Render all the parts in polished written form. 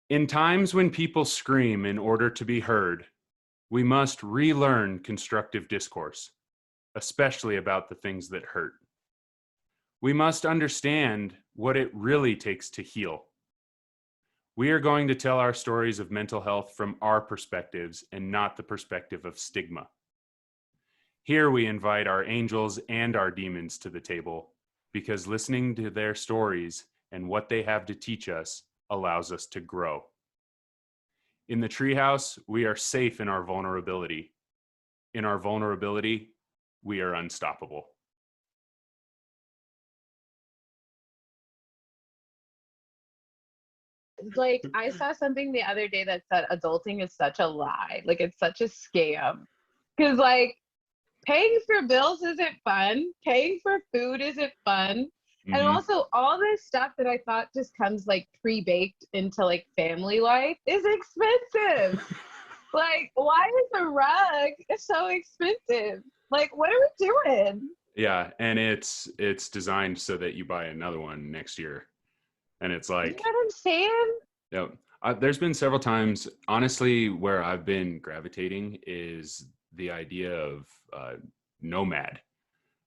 In times when people scream in order to be heard, we must relearn constructive discourse, especially about the things that hurt. We must understand what it really takes to heal. We are going to tell our stories of mental health from our perspectives and not the perspective of stigma. Here we invite our angels and our demons to the table because listening to their stories and what they have to teach us allows us to grow. In the Treehouse, we are safe in our vulnerability. In our vulnerability, we are unstoppable. Like, I saw something the other day that said adulting is such a lie. Like, it's such a scam. Because, like, paying for bills isn't fun. Paying for food isn't fun. And Mm-hmm. also, all this stuff that I thought just comes, like, pre-baked into, like, family life is expensive. Like, why is a rug so expensive? Like, what are we doing? Yeah, and it's designed so that you buy another one next year. And it's You know like, what I'm saying? yeah, there's been several times, honestly, where I've been gravitating is the idea of nomad,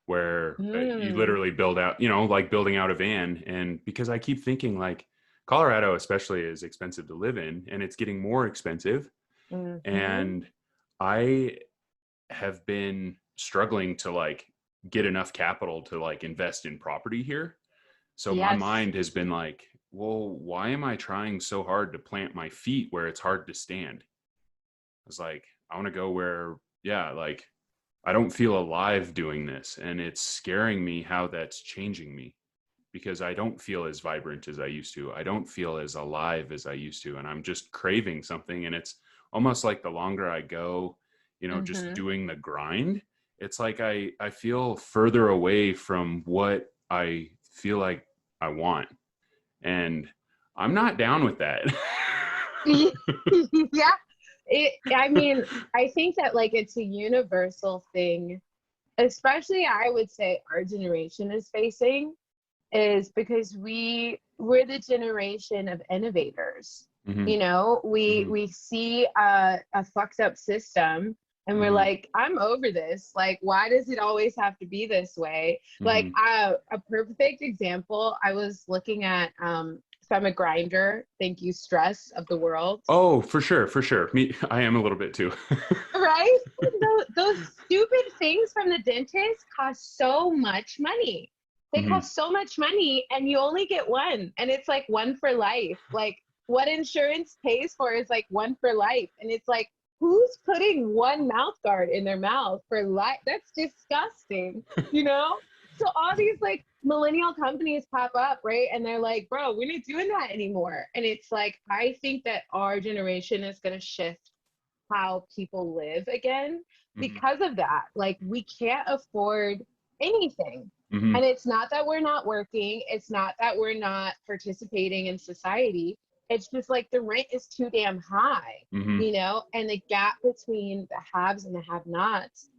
where you Mm, literally build out, like building out a van. And because I keep thinking like Colorado, especially, is expensive to live in, and it's getting more expensive. mm-hmm. And I have been struggling to like get enough capital to like invest in property here. So my Yes. mind has been like, well, why am I trying so hard to plant my feet where it's hard to stand? I was like, I want to go where, yeah, like I don't feel alive doing this. And it's scaring me how that's changing me because I don't feel as vibrant as I used to. I don't feel as alive as I used to. And I'm just craving something. And it's almost like the longer I go, just Mm-hmm. doing the grind, it's like I feel further away from what I feel like I want. And I'm not down with that. Yeah. I mean, I think that like it's a universal thing, especially I would say our generation is facing, is because we're the generation of innovators. Hmm. You know, we Hmm. we see a fucked up system and we're Hmm. like, I'm over this. Like, why does it always have to be this way? Like, Hmm. a perfect example, I was looking at so I'm a grinder, thank you, stress of the world. Oh, for sure, for sure. Me, I am a little bit too. Right? Those stupid things from the dentist cost so much money. They Hmm. cost so much money, and you only get one, and it's like one for life. Like, what insurance pays for is like one for life, and it's like, who's putting one mouth guard in their mouth for life? That's disgusting, you know? So all these like millennial companies pop up, right? And they're like, bro, we're not doing that anymore. And it's like, I think that our generation is going to shift how people live again Hmm. because of that. Like, we can't afford anything. Hmm. And it's not that we're not working, it's not that we're not participating in society. It's just like the rent is too damn high, Hmm. and the gap between the haves and the have nots,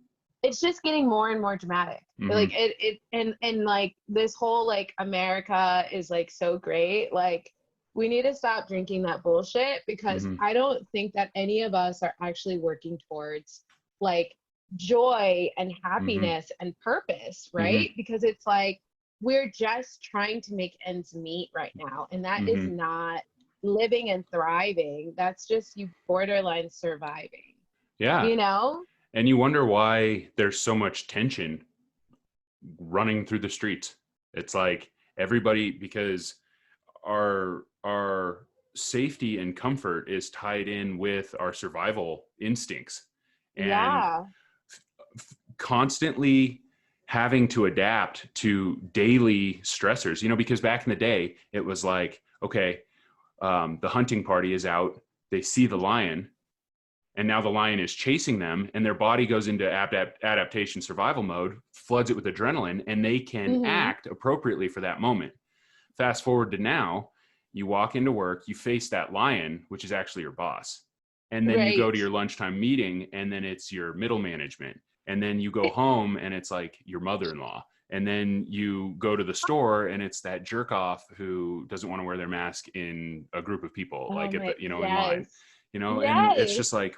it's just getting more and more dramatic. Like Hmm. and like this whole like America is like so great. Like, we need to stop drinking that bullshit because Hmm. I don't think that any of us are actually working towards like joy and Hmm. happiness and purpose, Hmm. right? Because it's like we're just trying to make ends meet right now. And that is Hmm. not living and thriving. That's just you borderline surviving, Yeah. you know? And you wonder why there's so much tension running through the streets. It's like everybody, because our safety and comfort is tied in with our survival instincts. And Yeah. constantly having to adapt to daily stressors, because back in the day, it was like, okay, the hunting party is out, they see the lion, and now the lion is chasing them, and their body goes into adaptation survival mode, floods it with adrenaline, and they can Mm-hmm. act appropriately for that moment. Fast forward to now, you walk into work, you face that lion, which is actually your boss. And then you go Right. to your lunchtime meeting, and then it's your middle management. And then you go home, and it's like your mother in law. And then you go to the store and it's that jerk off who doesn't want to wear their mask in a group of people, Oh like at my, the, in line, yes. and it's Yes. just like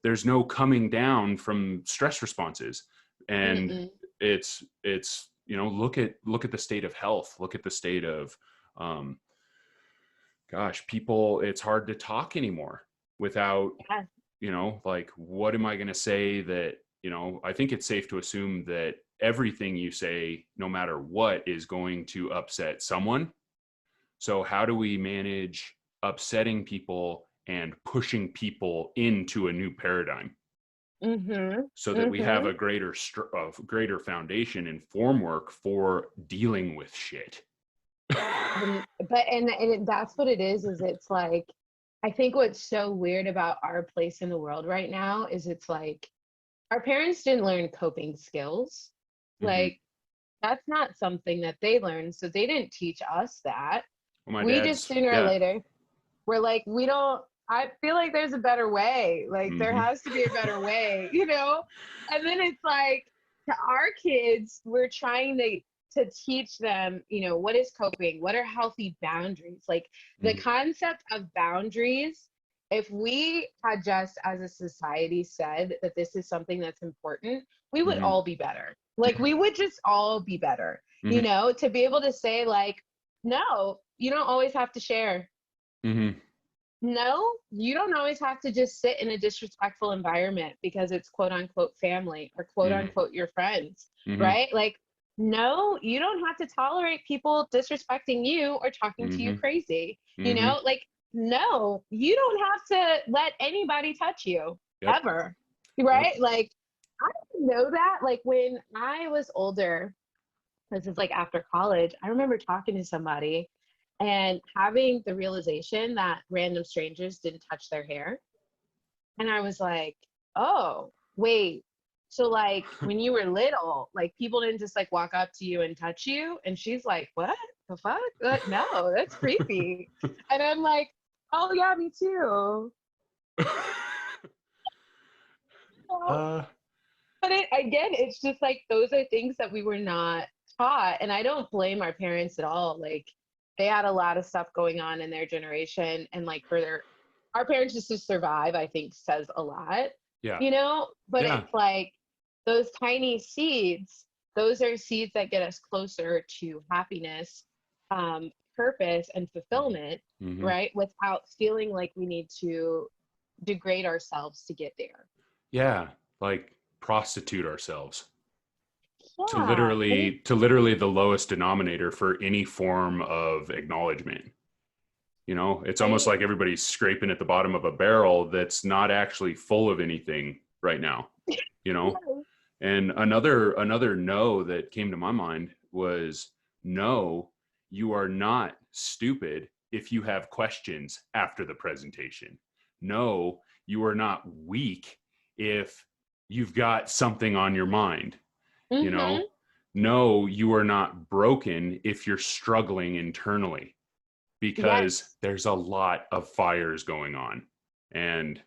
there's no coming down from stress responses. And Mm-mm. it's, look at the state of health, look at the state of, gosh, people, it's hard to talk anymore without, Yeah. like, what am I going to say that, I think it's safe to assume that everything you say, no matter what, is going to upset someone. So how do we manage upsetting people and pushing people into a new paradigm Mm-hmm. so that we have Mm-hmm. a greater foundation and formwork for dealing with shit? That's what it is it's like, I think what's so weird about our place in the world right now is it's like our parents didn't learn coping skills. Mm-hmm. Like that's not something that they learned, so they didn't teach us that. Well, my We just dad's, sooner or yeah. later we're like, we don't, I feel like there's a better way. Like there Mm-hmm. has to be a better way, you know? And then it's like to our kids, we're trying to teach them, what is coping? What are healthy boundaries? Like the Mm-hmm. concept of boundaries, if we had just as a society said that this is something that's important, we would Mm-hmm. all be better. Like we would just all be better, Mm-hmm. to be able to say like, no, you don't always have to share. Mm-hmm. No, you don't always have to just sit in a disrespectful environment because it's quote unquote family or quote Mm-hmm. unquote your friends, Mm-hmm. right? Like, no, you don't have to tolerate people disrespecting you or talking to you Mm-hmm. crazy. Mm-hmm. Like, no, you don't have to let anybody touch you Yep. ever, Yep. right? Like, I didn't know that. Like, when I was older, this is like after college, I remember talking to somebody and having the realization that random strangers didn't touch their hair. And I was like, oh, wait. So like when you were little, like people didn't just like walk up to you and touch you. And she's like, what the fuck? Like, no, that's creepy. And I'm like, oh yeah, me too. So, uh, but again, it's just like those are things that we were not taught. And I don't blame our parents at all. Like they had a lot of stuff going on in their generation. And like for our parents just to survive, I think says a lot, yeah. But Yeah. it's like those tiny seeds, those are seeds that get us closer to happiness, purpose, and fulfillment, Mm-hmm. right? Without feeling like we need to degrade ourselves to get there. Yeah. Like prostitute ourselves to Yeah. And literally it, to literally the lowest denominator for any form of acknowledgement. It's almost I, like everybody's scraping at the bottom of a barrel that's not actually full of anything right now, you know? yeah. And another no that came to my mind was, no, you are not stupid if you have questions after the presentation. No, you are not weak if you've got something on your mind, you Mm-hmm. know? No, you are not broken if you're struggling internally, because Yes. there's a lot of fires going on. And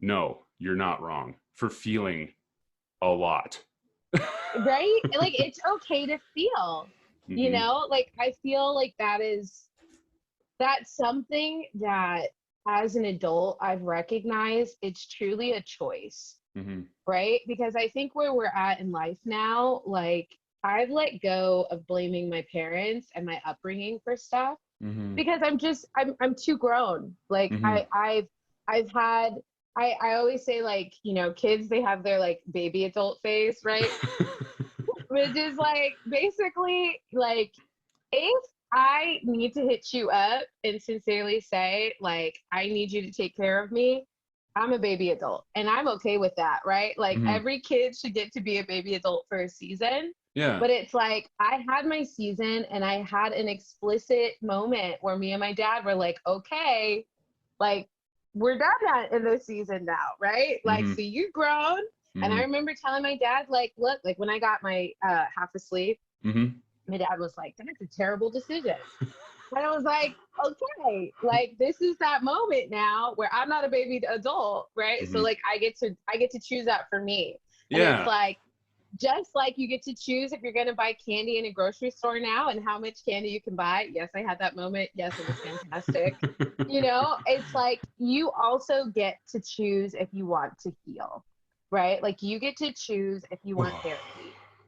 no, you're not wrong for feeling a lot. Right? Like it's okay to feel, Mm-hmm. like I feel like that's something that as an adult I've recognized it's truly a choice, Mm-hmm. right? Because I think where we're at in life now, like I've let go of blaming my parents and my upbringing for stuff Mm-hmm. because I'm too grown. Like Mm-hmm. I've had I always say like, kids they have their like baby adult phase, right? Which is like basically like if I need to hit you up and sincerely say like I need you to take care of me, I'm a baby adult and I'm okay with that, right? Like Mm-hmm. every kid should get to be a baby adult for a season. Yeah. But it's like I had my season and I had an explicit moment where me and my dad were like, okay, like we're done in this season now, right? Like, Mm-hmm. so you're grown. And I Mm-hmm. remember telling my dad, like, look, like when I got my half asleep, Mm-hmm. my dad was like, that's a terrible decision. And I was like, okay, like this is that moment now where I'm not a baby adult, right? So Mm-hmm. like I get to choose that for me. And it's Yeah. like just like you get to choose if you're going to buy candy in a grocery store now and how much candy you can buy. Yes, I had that moment. Yes, it was fantastic. It's like you also get to choose if you want to heal, right? Like you get to choose if you want therapy.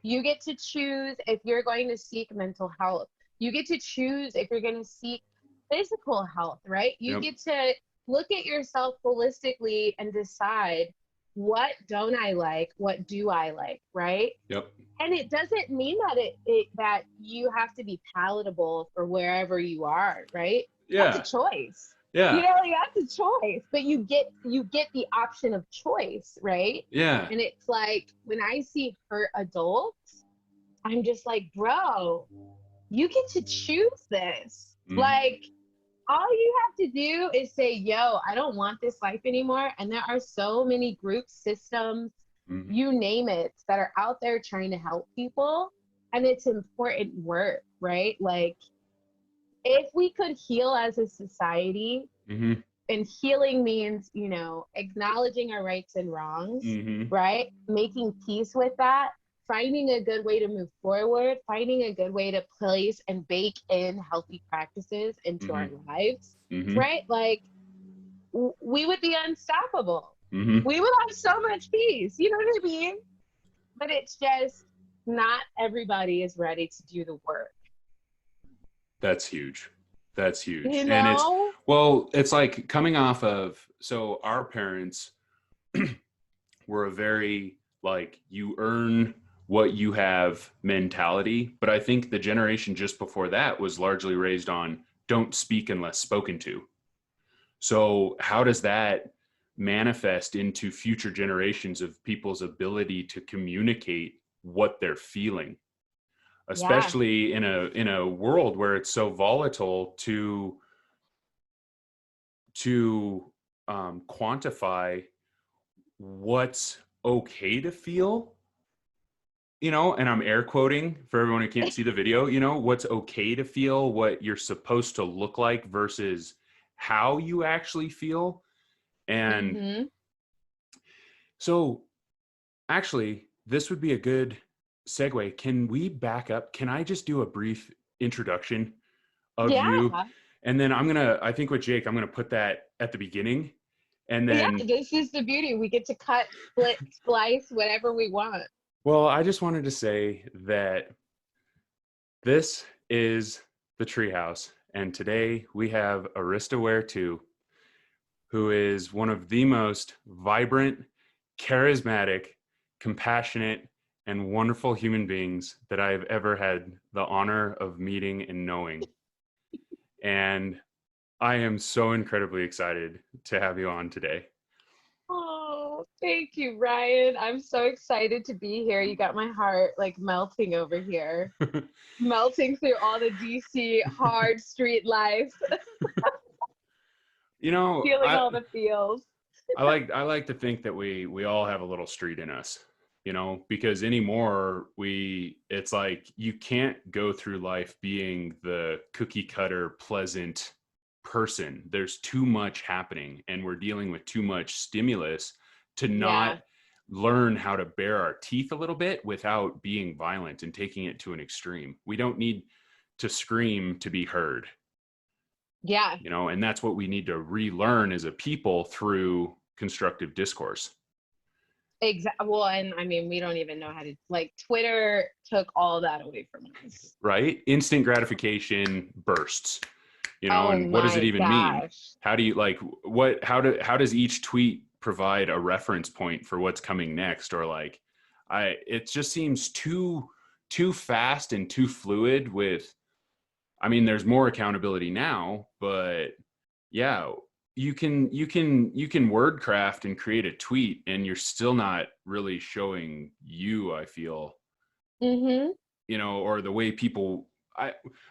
You get to choose if you're going to seek mental health. You get to choose if you're going to seek physical health, right? You Yep. get to look at yourself holistically and decide, what don't I like? What do I like, right? Yep. And it doesn't mean that that you have to be palatable for wherever you are, right? That's Yeah. a choice. Yeah. Like, that's a choice, but you get the option of choice, right? Yeah. And it's like when I see hurt adults, I'm just like, bro, you get to choose this. Mhm. Like, all you have to do is say, yo, I don't want this life anymore. And there are so many group systems, Mhm. you name it, that are out there trying to help people. And it's important work, right? Like, if we could heal as a society, Mhm. and healing means, acknowledging our rights and wrongs, Mhm. right? Making peace with that, finding a good way to move forward, finding a good way to place and bake in healthy practices into our lives, Mhm. right? Like, we would be unstoppable. Mhm. We would have so much peace, you know what I mean? But it's just not everybody is ready to do the work. That's huge. That's huge. You And know? it's like coming off of, so our parents were a very like, you earn what you have mentality. But I think the generation just before that was largely raised on don't speak unless spoken to. So how does that manifest into future generations of people's ability to communicate what they're feeling? Yeah. Especially in a world where it's so volatile to quantify what's okay to feel, and I'm air quoting for everyone who can't see the video, what's okay to feel, what you're supposed to look like versus how you actually feel. And Mm-hmm. so actually, this would be a good segue. Can we back up? Can I just do a brief introduction of you? Yeah. And then I think with Jake, I'm going to put that at the beginning. And Yeah, then, this is the beauty. We get to cut, split, splice, whatever we want. well, I just wanted to say that this is the Treehouse. And today we have Arista Ware II, who is one of the most vibrant, charismatic, compassionate, and wonderful human beings that I've ever had the honor of meeting and knowing. And I am so incredibly excited to have you on today. Oh, thank you, Ryan. I'm so excited to be here. You got my heart like melting over here, melting through all the DC hard street life, feeling all the feels. I like to think that we all have a little street in us, because anymore it's like you can't go through life being the cookie cutter pleasant person. There's too much happening and we're dealing with too much stimulus to not Yeah. learn how to bare our teeth a little bit without being violent and taking it to an extreme. We don't need to scream to be heard. Yeah. And that's what we need to relearn as a people through constructive discourse. Exactly. Well, and I mean, we don't even know how to, like, Twitter took all that away from us. Right? Instant gratification bursts, Oh and what does it my even mean? gosh. How do you how does each tweet provide a reference point for what's coming next? Or it just seems too fast and too fluid there's more accountability now, but yeah, you can word craft and create a tweet and you're still not really showing you, I feel, Mm-hmm. or the way people,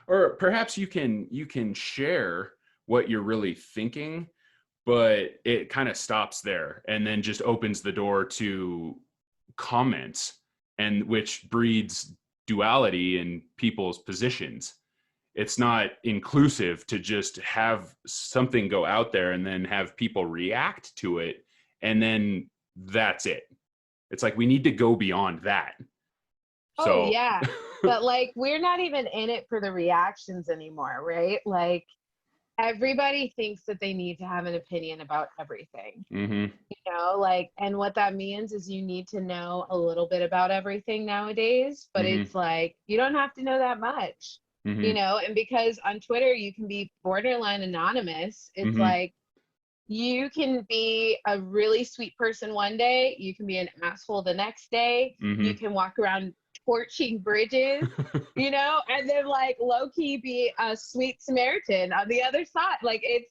or perhaps you can share what you're really thinking, but it kind of stops there and then just opens the door to comments, and which breeds duality in people's positions. It's not inclusive to just have something go out there and then have people react to it and then that's it. It's like we need to go beyond that. Oh So, yeah. But like we're not even in it for the reactions anymore, right? Like everybody thinks that they need to have an opinion about everything. hmm Like, and what that means is you need to know a little bit about everything nowadays, but hmm it's like you don't have to know that much, hmm and because on Twitter you can be borderline anonymous, it's hmm like you can be a really sweet person one day, you can be an asshole the next day, you hmm can walk around torching bridges, and then like low key be a sweet Samaritan on the other side. Like it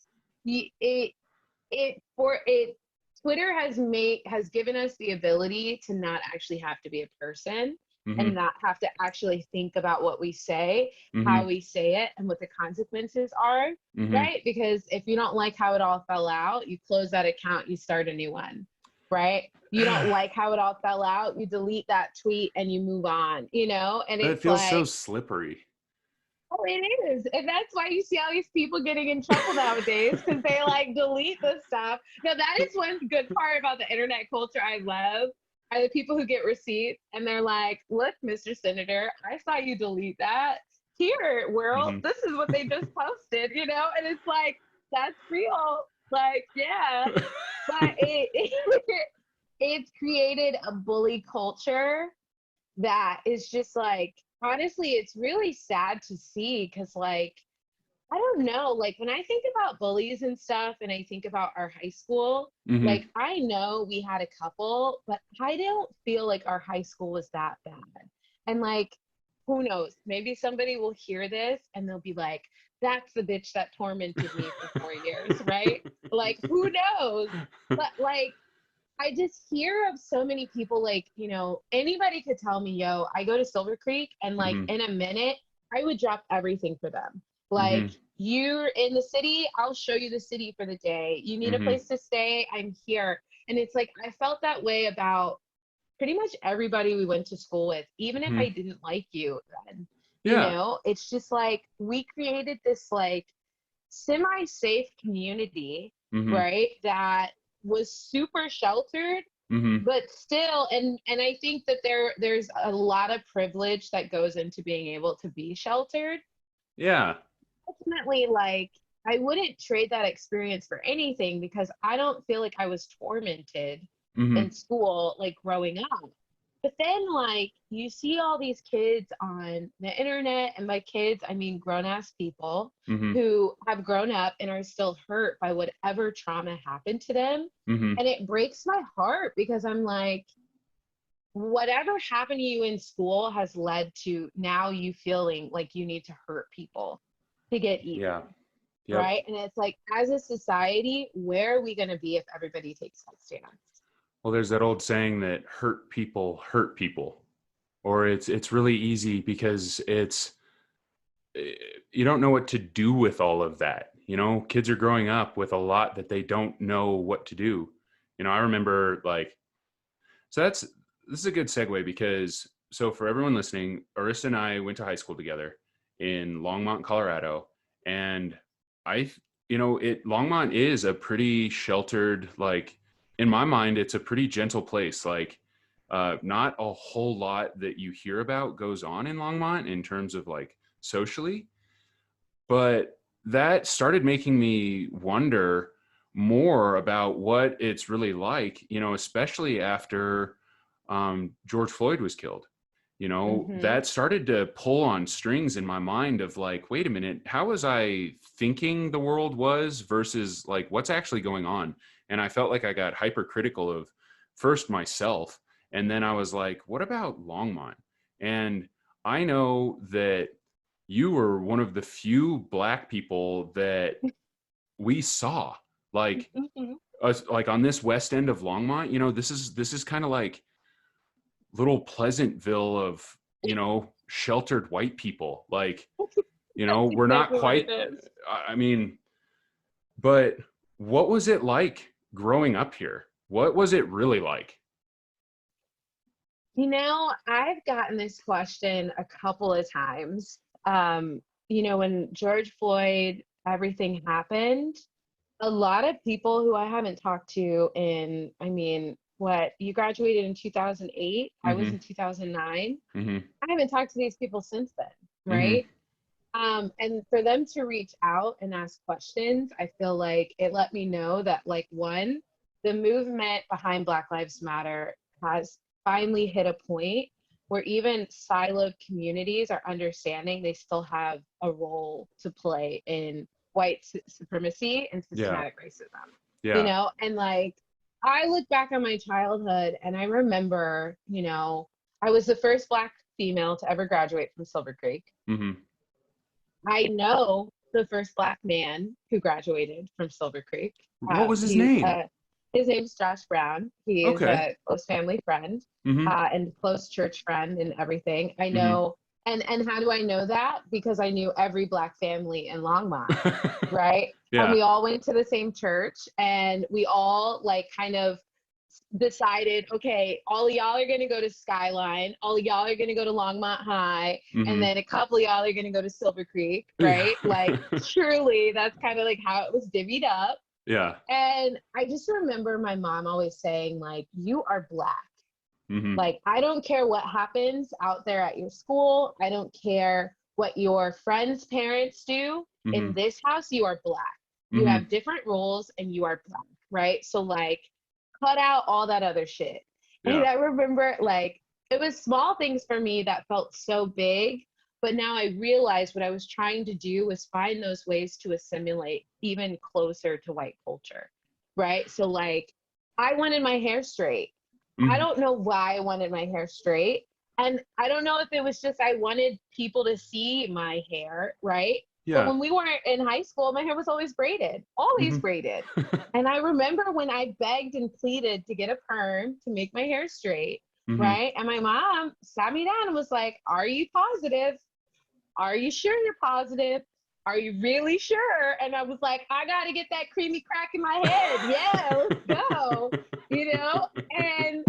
for it Twitter has given us the ability to not actually have to be a person and hmm not have to actually think about what we say, how hmm we say it, and what the consequences are, hmm right? Because if you don't like how it all fell out, you close that account, you start a new one, right? You don't like how it all fell out, you delete that tweet and you move on, and It it's feels so like, slippery. oh, it is. And that's why you see all these people getting in trouble nowadays because they like delete this stuff. Now, that is one good part about the internet culture I love are the people who get receipts and they're like, look, Mr. Senator, I saw you delete that. Here, world, hmm this is what they just posted, And it's like, that's real. Like, yeah. But it's created a bully culture that is just like, honestly, it's really sad to see because like I don't know, like when I think about bullies and stuff and I think about our high school, hmm like I know we had a couple, but I don't feel like our high school was that bad. And like who knows, maybe somebody will hear this and they'll be like, that's the bitch that tormented me for 4 years, right? Like who knows, but like I just hear of so many people like, anybody could tell me, yo, I go to Silver Creek and like hmm in a minute, I would drop everything for them. Like, hmm you're in the city, I'll show you the city for the day. You need a hmm place to stay, I'm here. And it's like, I felt that way about pretty much everybody we went to school with, even if hmm I didn't like you then. Yeah. It's just like we created this like semi-safe community, hmm right? That was super sheltered, hmm but still, and I think that there's a lot of privilege that goes into being able to be sheltered. Yeah. Ultimately, like I wouldn't trade that experience for anything because I don't feel like I was tormented in hmm school like growing up. But then like you see all these kids on the internet, and by kids I mean grown ass people hmm who have grown up and are still hurt by whatever trauma happened to them. hmm And it breaks my heart because I'm like, whatever happened to you in school has led to now you feeling like you need to hurt people to get even, Yeah. Yep. right? And it's like, as a society, where are we going to be if everybody takes that stance? Well, there's that old saying that hurt people, or it's really easy because eh, you don't know what to do with all of that. Kids are growing up with a lot that they don't know what to do. I remember like so this is a good segue because so for everyone listening, Arista and I went to high school together in Longmont, Colorado, and I Longmont is a pretty sheltered, like in my mind it's a pretty gentle place. Like not a whole lot that you hear about goes on in Longmont in terms of like socially, but that started making me wonder more about what it's really like, especially after George Floyd was killed. Mm-hmm. That started to pull on strings in my mind of like, wait a minute, how was I thinking the world was versus like what's actually going on? And I felt like I got hypercritical of first myself. And then I was like, what about Longmont? And I know that you were one of the few Black people that we saw, like Mm-hmm. us, like on this west end of Longmont. This is kind of like little Pleasantville of sheltered white people. Like That's we're not exactly what it quite. is. I mean, but what was it like growing up here? What was it really like? I've gotten this question a couple of times. When George Floyd, everything happened, a lot of people who I haven't talked to in, I mean, what, you graduated in 2008. I was Mm-hmm. in 2009. Mm-hmm. I haven't talked to these people since then, Mm-hmm. right? And for them to reach out and ask questions, I feel like it let me know that, like, one, the movement behind Black Lives Matter has finally hit a point where even siloed communities are understanding they still have a role to play in white supremacy and Yeah. systematic racism, you Yeah. know? And like, I look back on my childhood and I remember, I was the first Black female to ever graduate from Silver Creek. Mm-hmm. I know the first Black man who graduated from Silver Creek. What was his He's name? his name's Josh Brown. He is Okay. a close family friend Mm-hmm. and close church friend and everything. I Mm-hmm. know, and how do I know that? Because I knew every Black family in Longmont, right? And Yeah. we all went to the same church, and we all like kind of decided, okay, all of y'all are going to go to Skyline, all of y'all are going to go to Longmont High, and Mm-hmm. then a couple of y'all are going to go to Silver Creek, Yeah. right? Like, truly, that's kind of like how it was divvied up. Yeah. And I just remember my mom always saying, like, you are Black. Mm-hmm. Like, I don't care what happens out there at your school. I don't care what your friends' parents do. Mm-hmm. In this house, you are Black. You Mm-hmm. have different rules and you are Black, right? So, like, cut out all that other shit. Yeah. And I remember, like, it was small things for me that felt so big. But now I realized what I was trying to do was find those ways to assimilate even closer to white culture, right? So, like, I wanted my hair straight. I Mm-hmm. don't know why I wanted my hair straight. And I don't know if it was just I wanted people to see my hair, right? But Yeah. when we were in high school, my hair was always Mm-hmm. braided. And I remember when I begged and pleaded to get a perm to make my hair straight, Mm-hmm. right? And my mom sat me down and was like, "Are you positive? Are you sure you're positive? Are you really sure?" And I was like, "I got to get that creamy crack in my head. Yeah, let's go." And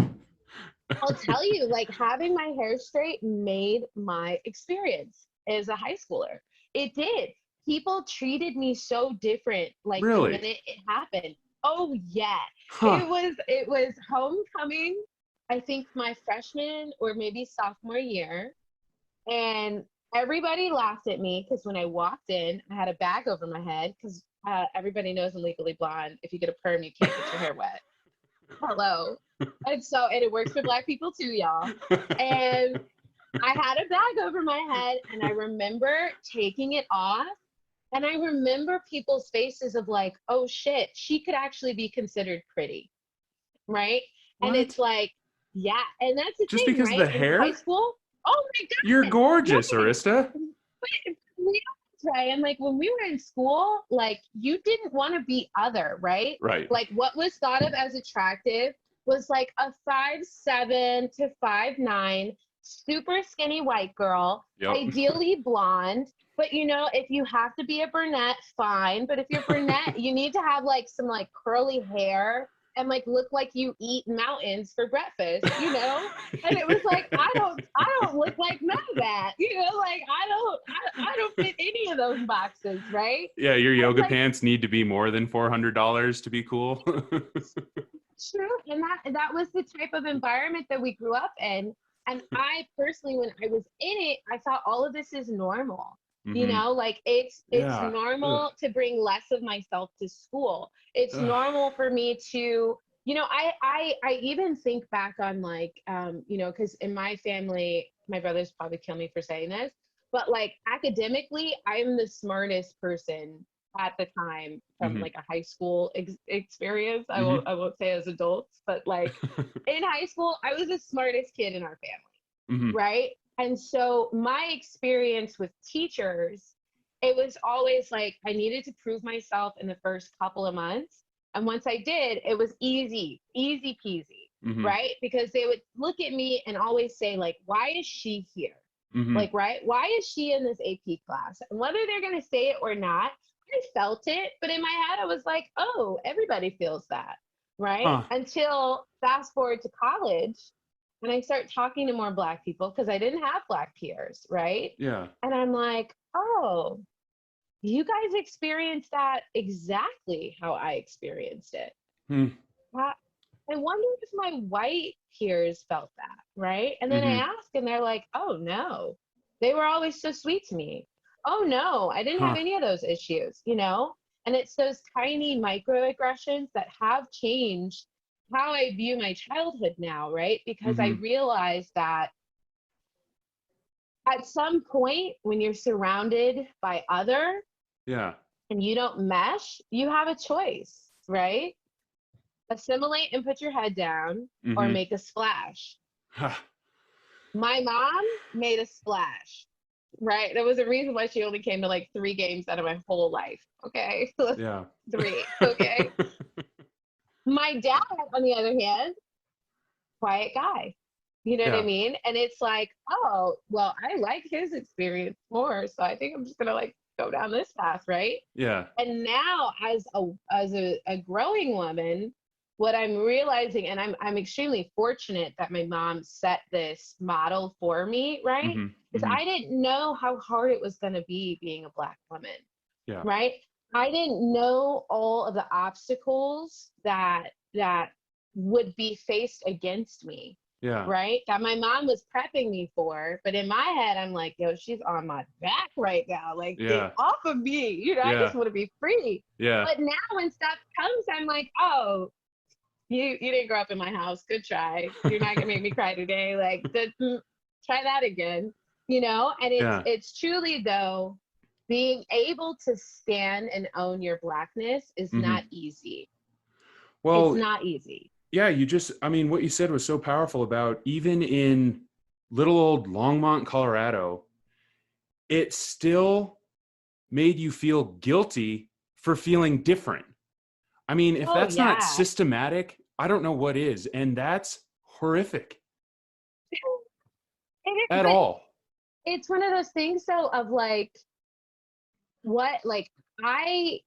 I'll tell you, like, having my hair straight made my experience as a high schooler. It did. People treated me so different, like, the Really? minute it happened. Oh yeah. Huh. It was homecoming, I think my freshman or maybe sophomore year. And everybody laughed at me because when I walked in, I had a bag over my head because everybody knows I'm legally blonde. If you get a perm, you can't get your hair wet. Hello. And it works for Black people too, y'all. And I had a bag over my head, and I remember taking it off. And I remember people's faces of like, oh shit, she could actually be considered pretty, right? And What? it's like, yeah. And that's the Just thing, because of right? the In high hair? school, oh my You're God, gorgeous, right. Arista. But we right. And like when we were in school, like you didn't want to be other, right? Right. Like what was thought of as attractive was like a 5'7" to 5'9" super skinny white girl, Yep. ideally blonde. But if you have to be a brunette, fine. But if you're brunette, you need to have like some like curly hair and like look like you eat mountains for breakfast, And it was like I don't look like none of that, like I don't fit any of those boxes, right? Yeah, your And yoga like pants need to be more than $400 to be cool. true, and that was the type of environment that we grew up in. And I personally, when I was in it, I thought all of this is normal. Mm-hmm. Like it's Yeah. normal to bring less of myself to school. It's Ugh. normal for me to, I even think back on like, because in my family, my brothers probably kill me for saying this, but like academically, I'm the smartest person at the time from Mm-hmm. like a high school experience. I Mm-hmm. won't say as adults, but like in high school, I was the smartest kid in our family, Mm-hmm. right? And so my experience with teachers, it was always like I needed to prove myself in the first couple of months. And once I did, it was easy peasy, Mm-hmm. right? Because they would look at me and always say, like, why is she here? Mm-hmm. Like, right? Why is she in this AP class? And whether they're going to say it or not, I felt it. But in my head, I was like, oh, everybody feels that, right? Huh. Until fast forward to college, and I start talking to more Black people because I didn't have Black peers, right? Yeah. And I'm like, oh, you guys experienced that exactly how I experienced it. Hmm. How, I wonder if my white peers felt that, right? And then I Mm-hmm. ask, and they're like, oh no, they were always so sweet to me. Oh no, I didn't have Huh. any of those issues, you know? And it's those tiny microaggressions that have changed how I view my childhood now, right? Because I Mm-hmm. realized that at some point when you're surrounded by other Yeah. and you don't mesh, you have a choice, right? Assimilate and put your head down or Mm-hmm. make a splash. My mom made a splash, right? There was a reason why she only came to like 3 games out of my whole life. Okay. Yeah. Three. Okay. My dad, on the other hand, quiet guy. You know what I Yeah. mean? And it's like, oh, well, I like his experience more. So I think I'm just gonna like go down this path, right? Yeah. And now as a growing woman, what I'm realizing, and I'm extremely fortunate that my mom set this model for me, right? Mm-hmm. Because Mm-hmm. I didn't know how hard it was going to be being a Black woman, Yeah. right? I didn't know all of the obstacles that would be faced against me, Yeah. right? That my mom was prepping me for. But in my head, I'm like, yo, she's on my back right now. Like, get Yeah. off of me. You know, I just Yeah. want to be free. Yeah. But now when stuff comes, I'm like, oh, you didn't grow up in my house. Good try. You're not gonna make me cry today. Like, try that again. You know, and Yeah. it's truly though, being able to stand and own your Blackness is Mm-hmm. not easy. It's Well, not easy. yeah, I mean, what you said was so powerful about even in little old Longmont, Colorado, it still made you feel guilty for feeling different. I mean, if Oh that's not yeah. systematic, I don't know what is. And that's horrific at But all. it's one of those things though of like what like I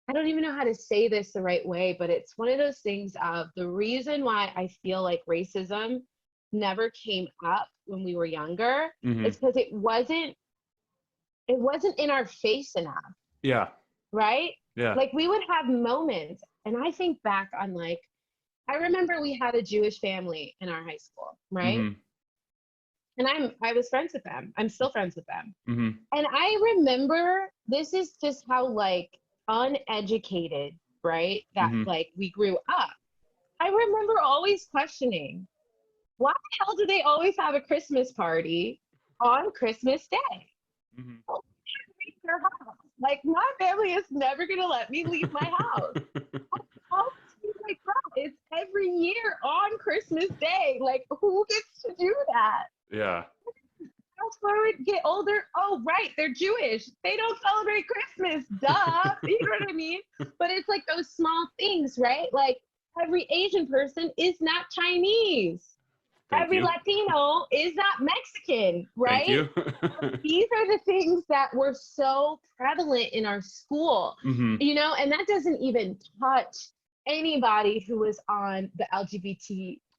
I don't even know how to say this the right way, but it's one of those things of the reason why I feel like racism never came up when we were younger Mm-hmm. is because it wasn't in our face enough, Yeah. right? Yeah. Like we would have moments, and I think back on like I remember we had a Jewish family in our high school, right? Mm-hmm. And I was friends with them. I'm still friends with them. Mm-hmm. And I remember this is just how like uneducated, right? That Mm-hmm. like we grew up. I remember always questioning, why the hell do they always have a Christmas party on Christmas Day? Mm-hmm. Oh, leave their house. Like my family is never gonna let me leave my house. Always be like, bro, it's every year on Christmas Day. Like who gets to do that? Yeah. Fast forward, get older. Oh, right, they're Jewish. They don't celebrate Christmas. Duh. You know what I mean? But it's like those small things, right? Like every Asian person is not Chinese. Thank Every you. Latino is not Mexican, Thank right? you. These are the things that were so prevalent in our school, Mm-hmm. you know, and that doesn't even touch anybody who was on the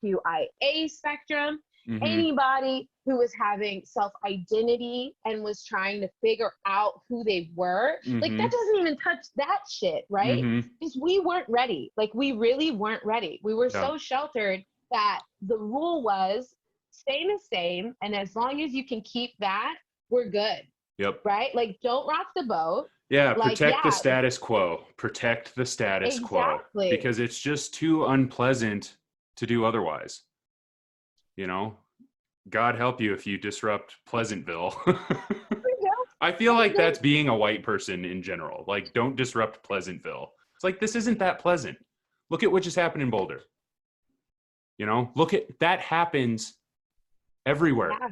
LGBTQIA spectrum, Mm-hmm. anybody who was having self identity and was trying to figure out who they were. Like, Mm-hmm. that doesn't even touch that shit, right? Mm-hmm. Because we weren't ready. Like, we really weren't ready. We were Yeah. so sheltered that the rule was stay the same. And as long as you can keep that, we're good, Yep. right? Like, don't rock the boat. Yeah, Like, protect the yeah, status quo. Protect the status quo exactly. because it's just too unpleasant to do otherwise. You know, God help you if you disrupt Pleasantville. I feel like that's being a white person in general. Like, don't disrupt Pleasantville. It's like, this isn't that pleasant. Look at what just happened in Boulder. You know, look at that happens everywhere. Yeah,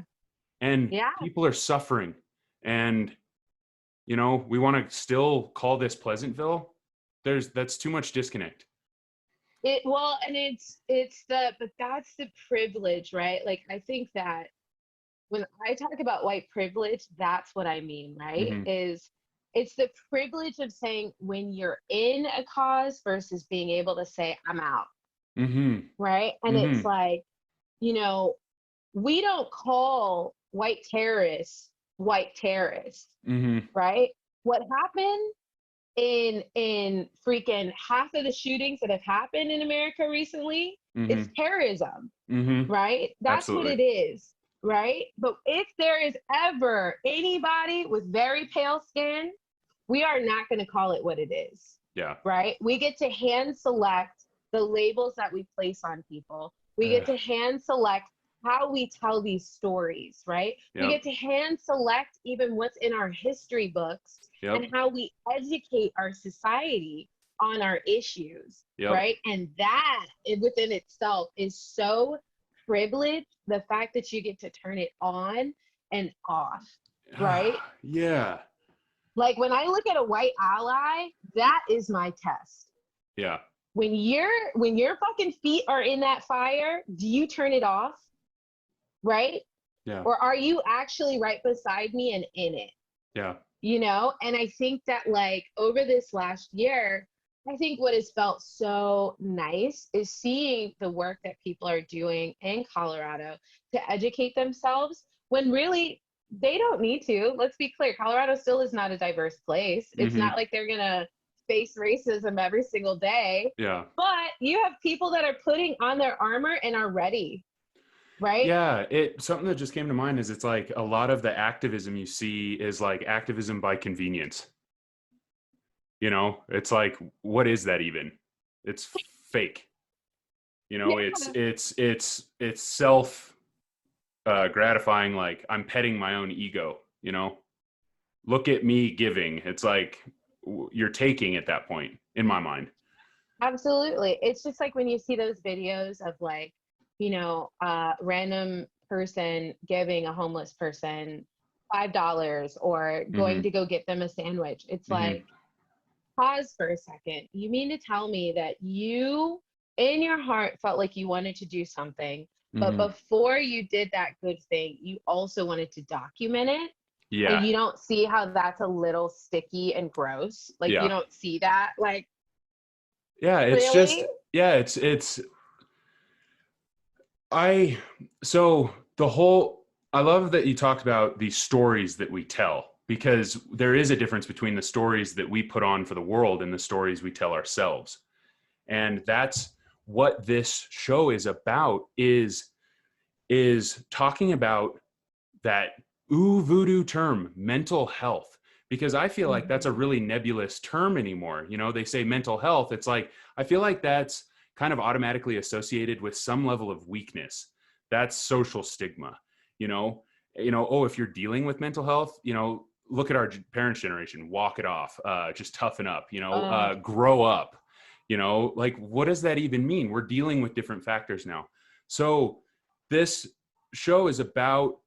And yeah. people are suffering. And, you know, we want to still call this Pleasantville. That's too much disconnect. And but that's the privilege, right? Like, I think that when I talk about white privilege, that's what I mean, right? Mm-hmm. Is it's the privilege of saying when you're in a cause versus being able to say, I'm out, Mm-hmm. right? And it's Mm-hmm. like, you know, we don't call white terrorists, Mm-hmm. right? What happened in freaking half of the shootings that have happened in America recently, it's terrorism, right? That's what Absolutely. it is, right? But if there is ever anybody with very pale skin, we are not going to call it what it is. Yeah. Right? We get to hand select the labels that we place on people. We get to hand select how we tell these stories, right? Yep. We get to hand select even what's in our history books and how we educate our society on our issues, right? And that within itself is so privileged, the fact that you get to turn it on and off, right? Yeah. Like when I look at a white ally, that is my test. Yeah. When your fucking feet are in that fire, do you turn it off? Right? Yeah. Or are you actually right beside me and in it? Yeah. You know? And I think that like over this last year, I think what has felt so nice is seeing the work that people are doing in Colorado to educate themselves when really they don't need to. Let's be clear. Colorado still is not a diverse place. It's not like they're going to face racism every single day. Yeah. But you have people that are putting on their armor and are ready. Right? Yeah, something that just came to mind is it's like a lot of the activism you see is like activism by convenience. You know, it's like, what is that even? It's fake. You know, it's self gratifying. Like I'm petting my own ego. You know, look at me giving. It's like you're taking at that point in my mind. Absolutely. It's just like when you see those videos of like, you know, random person giving a homeless person $5 or going to go get them a sandwich. It's like, pause for a second. You mean to tell me that you in your heart felt like you wanted to do something, but before you did that good thing, you also wanted to document it? Yeah. And you don't see how that's a little sticky and gross? Like you don't see that? Like, yeah, it's really? just, yeah, so the whole, I love that you talked about the stories that we tell, because there is a difference between the stories that we put on for the world and the stories we tell ourselves. And that's what this show is about, is talking about that voodoo term, mental health, because I feel like that's a really nebulous term anymore. You know, they say mental health. It's like, I feel like that's kind of automatically associated with some level of weakness. That's social stigma, you know, oh, if you're dealing with mental health, you know, look at our parents' generation, walk it off, just toughen up, you know, grow up, you know, like, what does that even mean? We're dealing with different factors now. So this show is about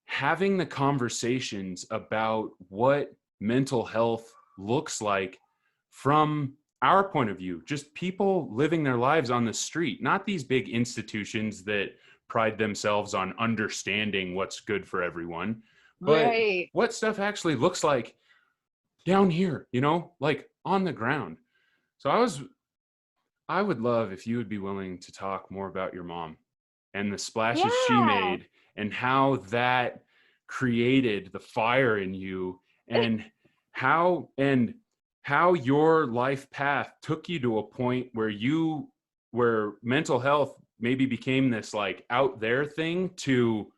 having the conversations about what mental health looks like from our point of view, just people living their lives on the street, not these big institutions that pride themselves on understanding what's good for everyone, but what stuff actually looks like down here, you know, like on the ground. So I would love if you would be willing to talk more about your mom and the splashes she made and how that created the fire in you, and how your life path took you to a point where mental health maybe became this like out there thing to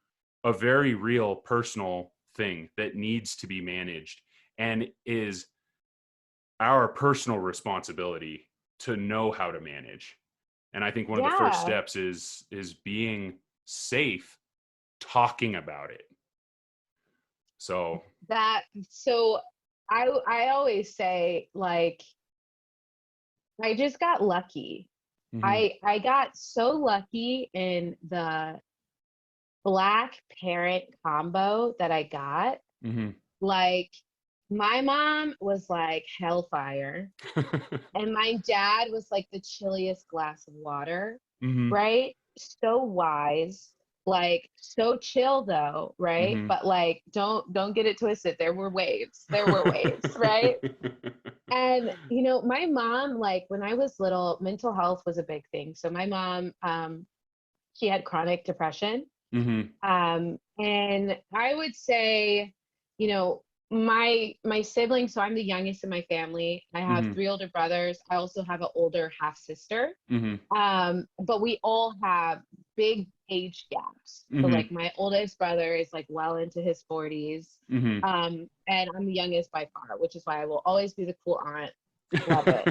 a very real personal thing that needs to be managed and is our personal responsibility to know how to manage. And I think one of the first steps is being safe talking about it. So I always say, like, I just got lucky. I got so lucky in the Black parent combo that I got. Like, my mom was like hellfire, and my dad was like the chilliest glass of water, right? So wise, like so chill though, right? But like, don't get it twisted. There were waves. There were waves, right? And you know, my mom, like when I was little, mental health was a big thing. So my mom, she had chronic depression. And I would say, you know, my siblings, so I'm the youngest in my family. I have Mm-hmm. 3 older brothers. I also have an older half sister. Mm-hmm. But we all have big age gaps. So Mm-hmm. like my oldest brother is like well into his 40s. Mm-hmm. And I'm the youngest by far, which is why I will always be the cool aunt. Love it.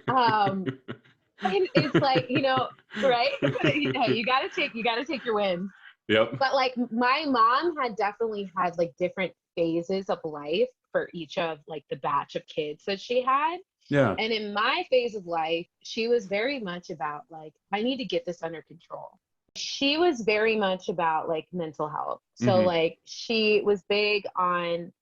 Um, and it's like, right? Hey, you gotta take your wins. Yep. But like my mom had definitely had like different phases of life for each of like the batch of kids that she had. Yeah. And in my phase of life, she was very much about like, I need to get this under control. She was very much about like mental health. So Mm-hmm. like she was big on,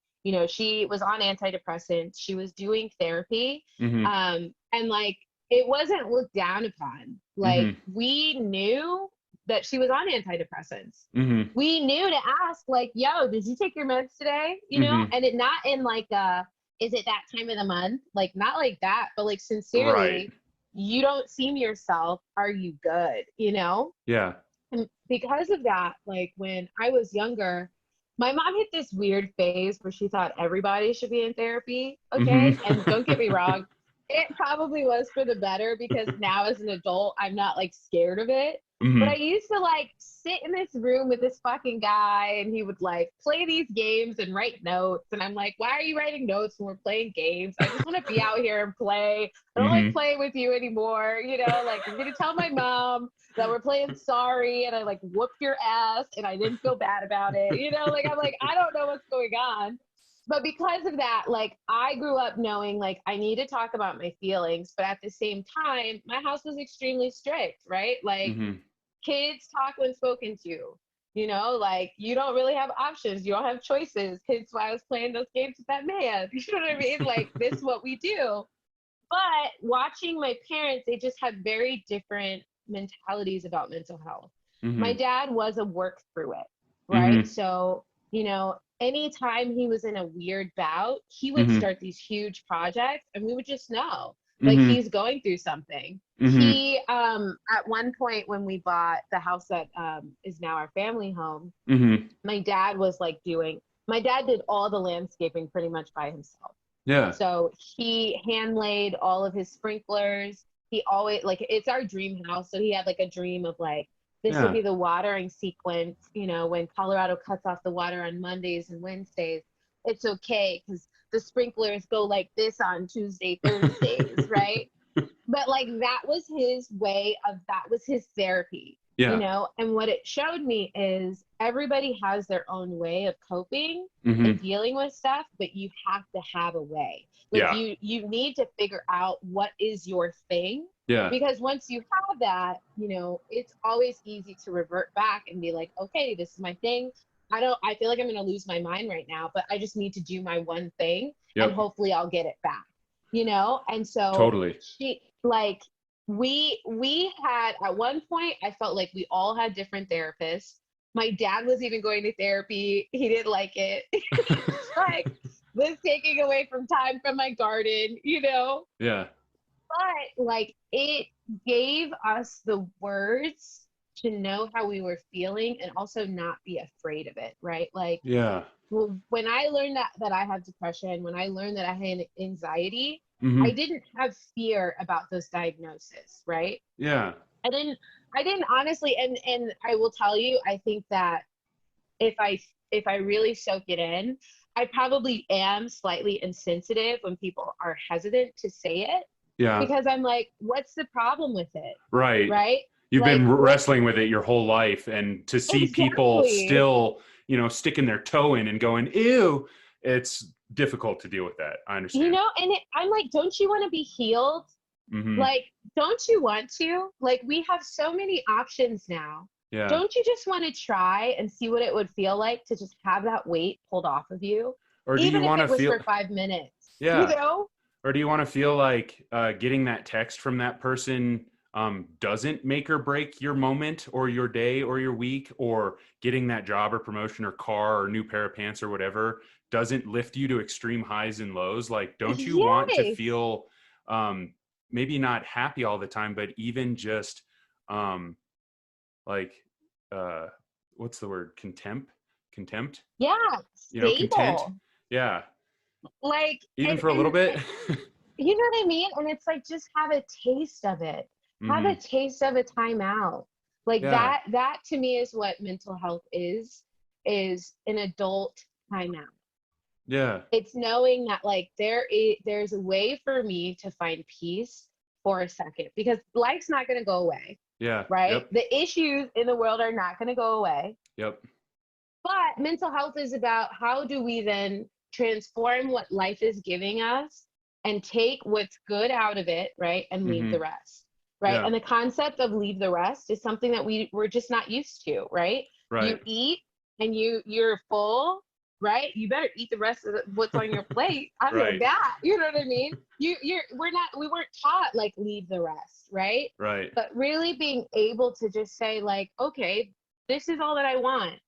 she was on antidepressants, she was doing therapy. Mm-hmm. And like it wasn't looked down upon. Like Mm-hmm. we knew that she was on antidepressants. Mm-hmm. We knew to ask like, yo, did you take your meds today? Mm-hmm. And it not in like is it that time of the month? Like not like that, but like Right. sincerely, you don't seem yourself. Are you good? Yeah. And because of that, like when I was younger, my mom hit this weird phase where she thought everybody should be in therapy. Okay. And don't get me Mm-hmm. wrong, it probably was for the better because now as an adult, I'm not like scared of it. But I Mm-hmm. used to like sit in this room with this fucking guy and he would like play these games and write notes. And I'm like, why are you writing notes when we're playing games? I just want to be out here and play. I don't like Mm-hmm. playing with you anymore. Like I'm going to tell my mom that we're playing sorry and I like whooped your ass and I didn't feel bad about it. Like I'm like, I don't know what's going on. But because of that, like I grew up knowing like I need to talk about my feelings, but at the same time, my house was extremely strict, right? Like Mm-hmm. kids talk when spoken to. Like you don't really have options. You don't have choices. Hence why I was playing those games with that man. You know what I mean? Like this is what we do. But watching my parents, they just had very different mentalities about mental health. My Mm-hmm. dad was a work through it, right? Mm-hmm. So, anytime he was in a weird bout, he would Mm-hmm. start these huge projects and we would just know like Mm-hmm. he's going through something. Mm-hmm. He at one point when we bought the house that is now our family home, Mm-hmm. my dad was like my dad did all the landscaping pretty much by himself. Yeah. So he hand laid all of his sprinklers. He always like it's our dream house. So he had like a dream of like this will Yeah. be the watering sequence, when Colorado cuts off the water on Mondays and Wednesdays. It's okay because the sprinklers go like this on Tuesday, Thursdays, right? But like that was his therapy, Yeah. and what it showed me is everybody has their own way of coping and Mm-hmm. dealing with stuff, but you have to have a way. Like Yeah. you need to figure out what is your thing, Yeah. because once you have that, it's always easy to revert back and be like, okay, this is my thing. I feel like I'm going to lose my mind right now, but I just need to do my one thing and Yep. hopefully I'll get it back. And so Totally. she like we had at one point I felt like we all had different therapists. My dad was even going to therapy. He didn't like it. Like was taking away from time from my garden. Yeah. But like it gave us the words to know how we were feeling and also not be afraid of it, right? Like Yeah. well, when I learned that I have depression, when I learned that I had anxiety, I Mm-hmm. didn't have fear about those diagnoses, right? Yeah. I didn't I didn't honestly, and I will tell you, I think that if I really soak it in, I probably am slightly insensitive when people are hesitant to say it Yeah. because I'm like, what's the problem with it? Right. Right? You've Like been what wrestling with it your whole life, and to see people exactly. still, sticking their toe in and going, ew, it's difficult to deal with that. I understand. And I'm like, don't you want to be healed? Mm-hmm. Like, don't you want to? Like, we have so many options now. Yeah. Don't you just want to try and see what it would feel like to just have that weight pulled off of you, Or do you even if want to it was feel, for 5 minutes, you yeah. know? Or do you want to feel like getting that text from that person doesn't make or break your moment or your day or your week, or getting that job or promotion or car or new pair of pants or whatever doesn't lift you to extreme highs and lows? Like, don't you want to Yes. feel maybe not happy all the time, but even just like, uh, what's the word? Contempt? Yeah. Content. Stable. Yeah. Like, Even and, for a and little it's bit. like, you know what I mean? And it's like, just have a taste of it. Have a Hmm. taste of a timeout. Like Yeah. that to me is what mental health is an adult timeout. Yeah. It's knowing that like there's a way for me to find peace for a second, because life's not going to go away, Yeah. right? Yep. The issues in the world are not going to go away. Yep. But mental health is about how do we then transform what life is giving us and take what's good out of it, right? And leave Hmm. the rest, right? Yeah. And the concept of leave the rest is something that we're just not used to, right? You Right. eat and you're full, right? You better eat the rest of what's on your plate. I'm like Right. that. You know what I mean? We weren't taught like leave the rest, right? Right. But really being able to just say like, okay, this is all that I want.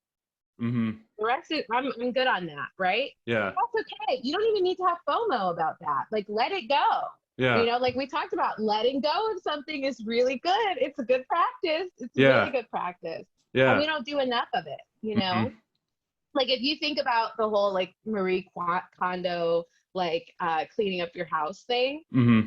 Hmm. The rest is I'm good on that, right? Yeah. That's okay. You don't even need to have FOMO about that. Like let it go. You Yeah. know, like we talked about, letting go of something is really good. It's a good practice. It's a really Yeah. good practice. And Yeah. we don't do enough of it, you know? Hmm. Like if you think about the whole like Marie Kondo, like cleaning up your house thing, Hmm.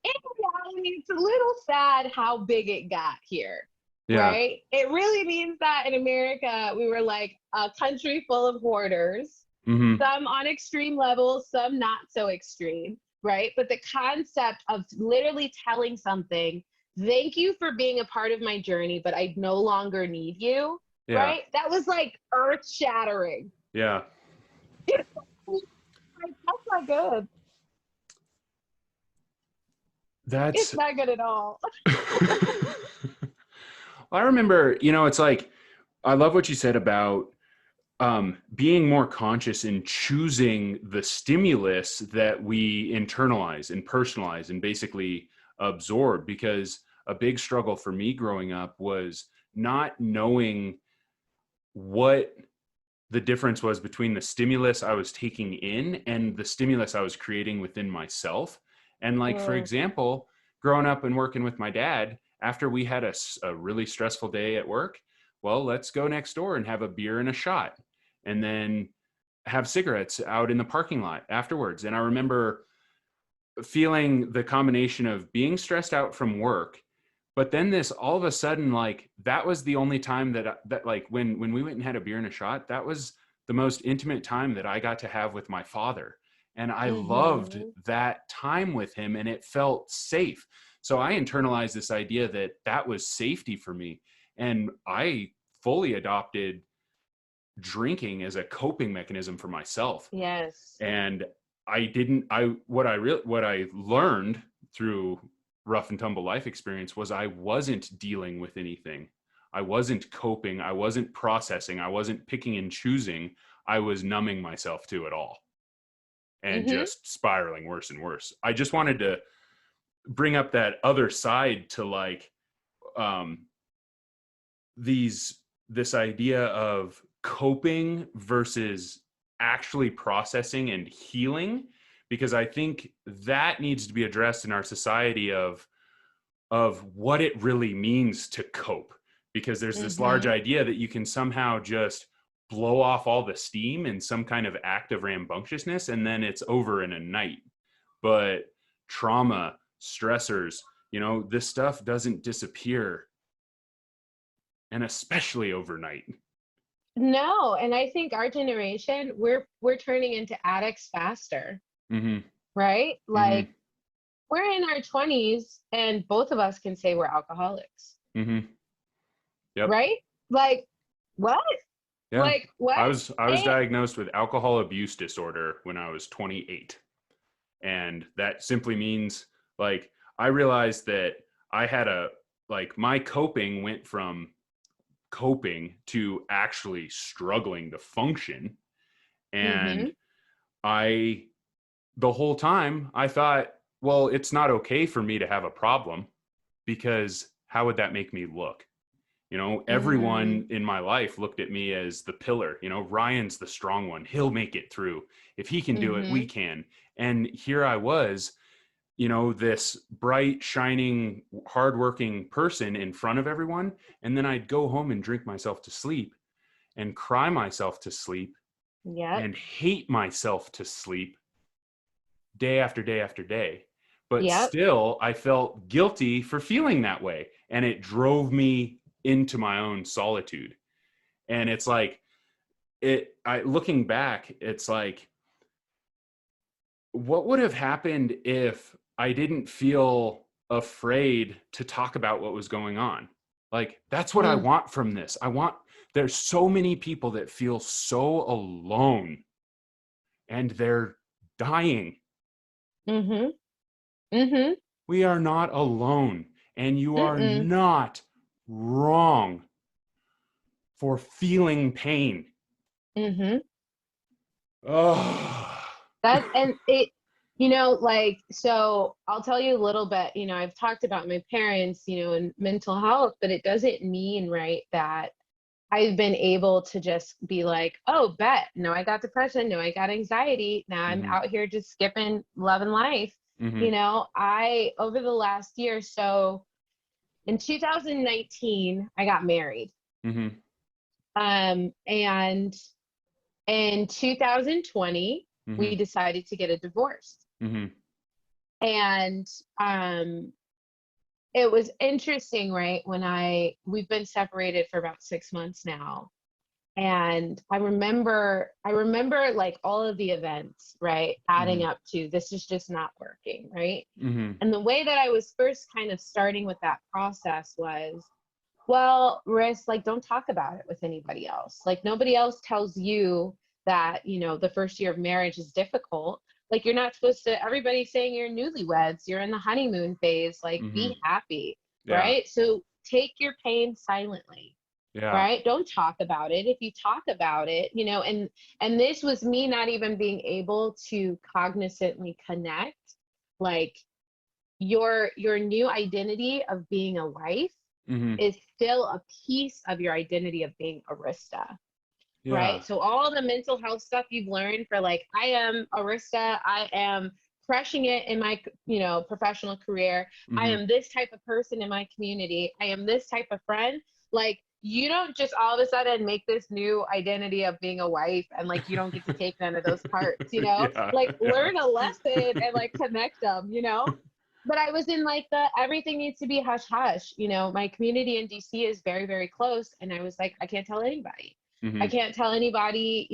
in reality, it's a little sad how big it got here, Yeah. right? It really means that in America, we were like a country full of hoarders, Hmm. some on extreme levels, some not so extreme, right? But the concept of literally telling something, thank you for being a part of my journey, but I no longer need you, Yeah. right? That was like earth shattering. Yeah. Like, that's not good. It's That's not good at all. I remember, it's like, I love what you said about being more conscious in choosing the stimulus that we internalize and personalize and basically absorb. Because a big struggle for me growing up was not knowing what the difference was between the stimulus I was taking in and the stimulus I was creating within myself. And like, for Mm, example, growing up and working with my dad, after we had a really stressful day at work, well, let's go next door and have a beer and a shot, and then have cigarettes out in the parking lot afterwards. And I remember feeling the combination of being stressed out from work, but then this all of a sudden, like, that was the only time that like when we went and had a beer and a shot, that was the most intimate time that I got to have with my father. And I loved mm-hmm. that time with him, and it felt safe. So I internalized this idea that that was safety for me. And I fully adopted drinking as a coping mechanism for myself. Yes. And I didn't I what I learned through rough and tumble life experience was I wasn't dealing with anything. I wasn't coping, I wasn't processing, I wasn't picking and choosing. I was numbing myself to it all and Mm-hmm. just spiraling worse and worse. I just wanted to bring up that other side to like um these this idea of coping versus actually processing and healing, because I think that needs to be addressed in our society of what it really means to cope, because there's this large Mm-hmm. idea that you can somehow just blow off all the steam in some kind of act of rambunctiousness and then it's over in a night. But trauma, stressors, this stuff doesn't disappear, and especially overnight. No, and I think our generation, we're turning into addicts faster, Mhm. right? Like Mhm. we're in our 20s and both of us can say we're alcoholics, Mhm. Yep. right? Like what? Yeah. Like what? I was And diagnosed with alcohol abuse disorder when I was 28. And that simply means, like, I realized that I had my coping went from coping to actually struggling to function. And mm-hmm. I the whole time I thought, well, it's not okay for me to have a problem, because how would that make me look? Everyone Mm, in my life looked at me as the pillar. Ryan's the strong one. He'll make it through. If he can do it, we mm-hmm. can. And here I was, this bright, shining, hardworking person in front of everyone. And then I'd go home and drink myself to sleep and cry myself to sleep Yep. and hate myself to sleep day after day after day. But Yep. still, I felt guilty for feeling that way. And it drove me into my own solitude. And it's like, looking back, it's like, what would have happened if I didn't feel afraid to talk about what was going on? Like, that's what I Mm. want from this. There's so many people that feel so alone and they're dying. Mm-hmm. Mm-hmm. We are not alone, and you are Mm-mm. not wrong for feeling pain. Mm-hmm. Oh. That and it, like, so I'll tell you a little bit, I've talked about my parents, and mental health, but it doesn't mean, right, that I've been able to just be like, oh, bet, no, I got depression, no, I got anxiety. Now I'm Mm-hmm. out here just skipping loving life. Mm-hmm. Over the last year, so in 2019, I got married. Mm-hmm. And in 2020, Mm-hmm. we decided to get a divorce. Mm-hmm. And it was interesting, right? We've been separated for about 6 months now. And I remember like all of the events, right? Adding Mm-hmm. up to this is just not working, right? Mm-hmm. And the way that I was first kind of starting with that process was, well, Riss, like, don't talk about it with anybody else. Like, nobody else tells you that, the first year of marriage is difficult. Like, you're not supposed to, everybody's saying you're newlyweds, you're in the honeymoon phase, like, Mm-hmm. be happy, Yeah. right? So take your pain silently, Yeah. right? Don't talk about it. If you talk about it, and this was me not even being able to cognizantly connect, like, your new identity of being a wife Mm-hmm. is still a piece of your identity of being Arista, Yeah. right? So all the mental health stuff you've learned for, like, I am Arista, I am crushing it in my, professional career. I Mm-hmm. am this type of person in my community. I am this type of friend. Like, you don't just all of a sudden make this new identity of being a wife and, like, you don't get to take none of those parts, Yeah. like, Yeah. learn a lesson and, like, connect them. But I was in, like, the everything needs to be hush hush. My community in DC is very, very close. And I was like, I can't tell anybody. I Mm-hmm. can't tell anybody,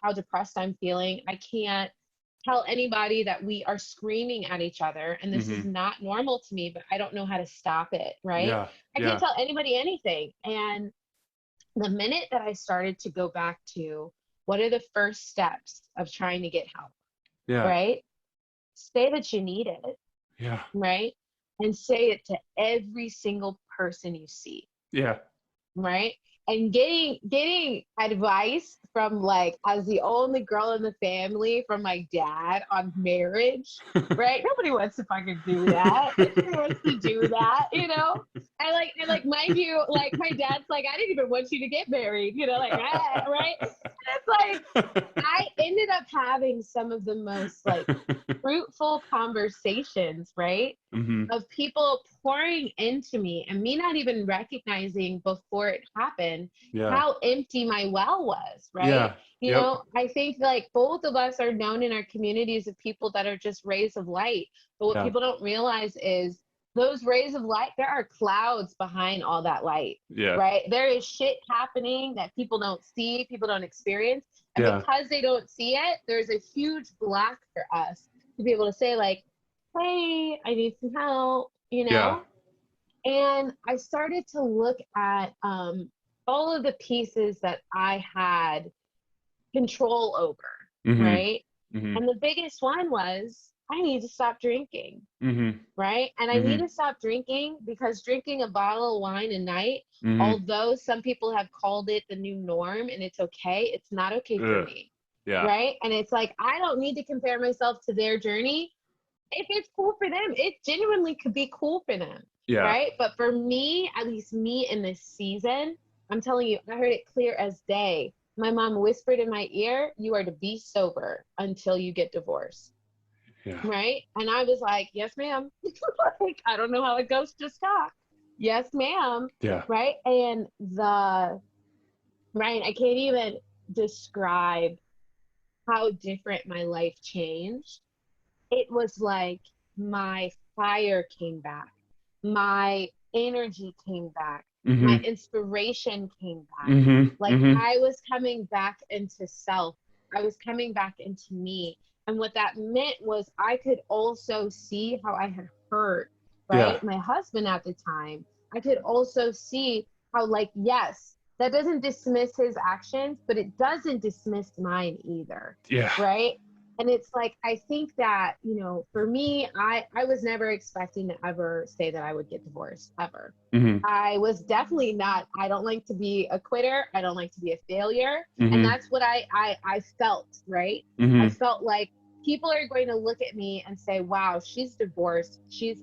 how depressed I'm feeling. I can't tell anybody that we are screaming at each other. And this is Mm-hmm. not normal to me, but I don't know how to stop it. Right. Yeah. I can't Yeah. tell anybody anything. And the minute that I started to go back to what are the first steps of trying to get help, Yeah. right? Say that you need it, Yeah. right? And say it to every single person you see, Yeah. right? And getting advice from, like, as the only girl in the family, from my dad on marriage, right? Nobody wants to fucking do that. Nobody wants to do that. And like, mind you, like, my dad's like, I didn't even want you to get married, like, right? And it's like, I ended up having some of the most, like, fruitful conversations, right? Mm-hmm. Of people pouring into me and me not even recognizing before it happened Yeah. how empty my well was, right? Yeah. Yep. I think, like, both of us are known in our communities of people that are just rays of light. But what Yeah. people don't realize is those rays of light, there are clouds behind all that light, Yeah. right? There is shit happening that people don't see, people don't experience. And Yeah. because they don't see it, there's a huge block for us to be able to say, like, hey, I need some help. Yeah. And I started to look at all of the pieces that I had control over, Mm-hmm. right? Mm-hmm. And the biggest one was I need to stop drinking, Mm-hmm. right? And I need Mm-hmm. to stop drinking because drinking a bottle of wine a night, Mm-hmm. although some people have called it the new norm and it's okay, it's not okay for Ugh. me, Yeah. right? And it's like, I don't need to compare myself to their journey. If it's cool for them, it genuinely could be cool for them, Yeah. right? But for me, at least me in this season, I'm telling you, I heard it clear as day. My mom whispered in my ear, you are to be sober until you get divorced, Yeah. right? And I was like, yes, ma'am. Like, I don't know how it goes, just talk. Yes, ma'am. Yeah. Right? And Ryan, I can't even describe how different my life changed, it was like my fire came back, my energy came back, my Mm-hmm. inspiration came back. Mm-hmm. Like Mm-hmm. I was coming back into self, I was coming back into me. And what that meant was I could also see how I had hurt, Yeah. right? My husband at the time, I could also see how, like, yes, that doesn't dismiss his actions, but it doesn't dismiss mine either, Yeah. right? And it's like, I think that, for me, I was never expecting to ever say that I would get divorced ever. Mm-hmm. I was definitely not. I don't like to be a quitter. I don't like to be a failure. And Mm-hmm. that's what I felt, right? I Mm-hmm. felt like people are going to look at me and say, wow, she's divorced, she's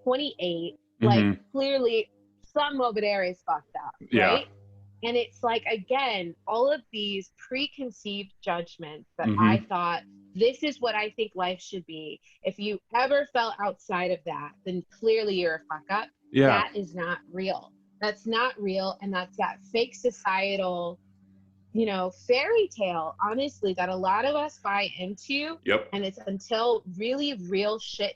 28, like Mm-hmm. clearly some over there is fucked up, Yeah. right? And it's like, again, all of these preconceived judgments that Mm-hmm. I thought, this is what I think life should be. If you ever fell outside of that, then clearly you're a fuck up. Yeah. That is not real. That's not real. And that's that fake societal, fairy tale, honestly, that a lot of us buy into. Yep. And it's until really real shit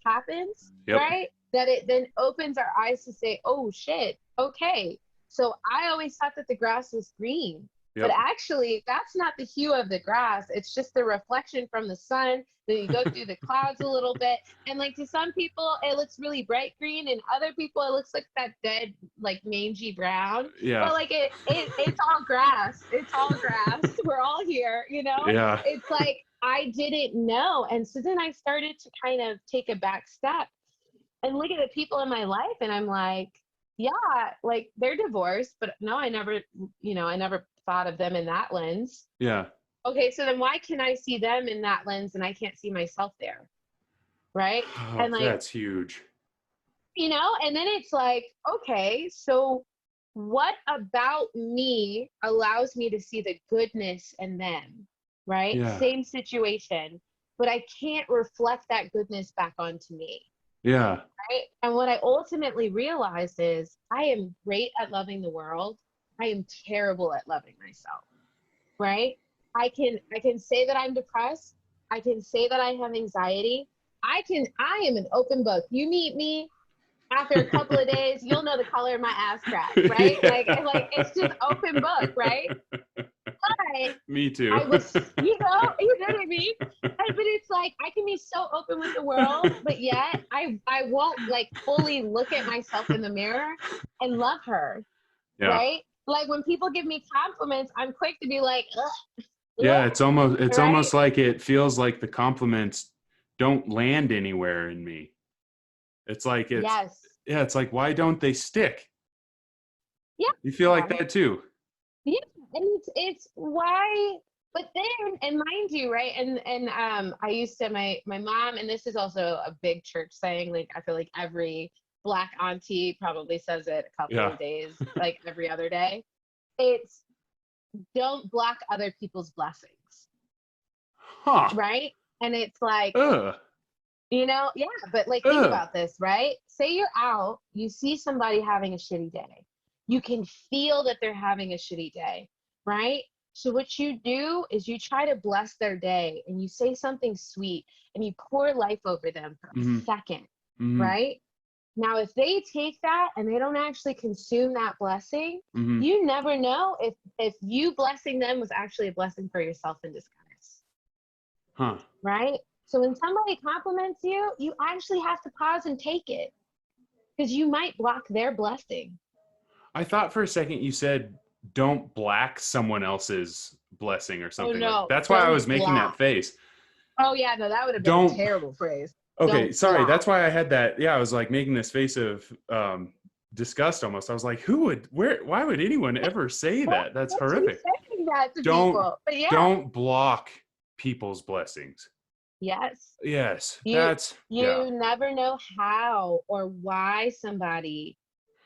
happens, Yep. right? That it then opens our eyes to say, oh shit, okay. So I always thought that the grass was green, but Yep. actually that's not the hue of the grass. It's just the reflection from the sun. Then you go through the clouds a little bit. And like to some people, it looks really bright green, and other people, it looks like that dead, like mangy brown. Yeah. But like it's all grass. It's all grass. We're all here, Yeah. It's like I didn't know. And so then I started to kind of take a back step and look at the people in my life, and I'm like, yeah, like they're divorced, but no, I never thought of them in that lens. Yeah. Okay, so then why can I see them in that lens and I can't see myself there? Right? Oh, And like, that's huge. and then it's like, okay, so what about me allows me to see the goodness in them, right? Yeah. Same situation, but I can't reflect that goodness back onto me, Yeah. right? And what I ultimately realized is I am great at loving the world. I am terrible at loving myself, right? I can say that I'm depressed. I can say that I have anxiety. I am an open book. You meet me after a couple of days, you'll know the color of my ass crack, right? Like Yeah. it's just open book, right? But Me too. I was, you know what I mean? But it's like I can be so open with the world, but yet I won't like fully look at myself in the mirror and love her, Yeah. right? Like when people give me compliments, I'm quick to be like, ugh, Yeah, ugh, it's right? almost like it feels like the compliments don't land anywhere in me. It's like Yes. it's like why don't they stick? You feel like Yeah. that too. Yeah, and it's why, but then, and mind you, right? And I used to, my mom, and this is also a big church saying, like I feel like every black auntie probably says it a couple Yeah. of days, like every other day. It's don't block other people's blessings, Huh. right? And it's like, Ugh. yeah, but like think Ugh. about this, right? Say you're out, you see somebody having a shitty day. You can feel that they're having a shitty day, right? So what you do is you try to bless their day and you say something sweet and you pour life over them for a Mm-hmm. second, Mm-hmm. right? Now, if they take that and they don't actually consume that blessing, Mm-hmm. you never know if you blessing them was actually a blessing for yourself in disguise, Huh. right? So when somebody compliments you, you actually have to pause and take it because you might block their blessing. I thought for a second you said don't black someone else's blessing or Oh something like that. no, That's why I was don't making that block. face. Oh yeah, no, that would have been a Don't terrible phrase. Okay, Don't sorry. block. That's why I had that. Yeah, I was like making this face of disgust almost. I was like, why would anyone ever say Why that? That's would you horrific. saying that to Don't people? But yeah, don't block people's blessings. yes. Yes, You that's yeah. you never know how or why somebody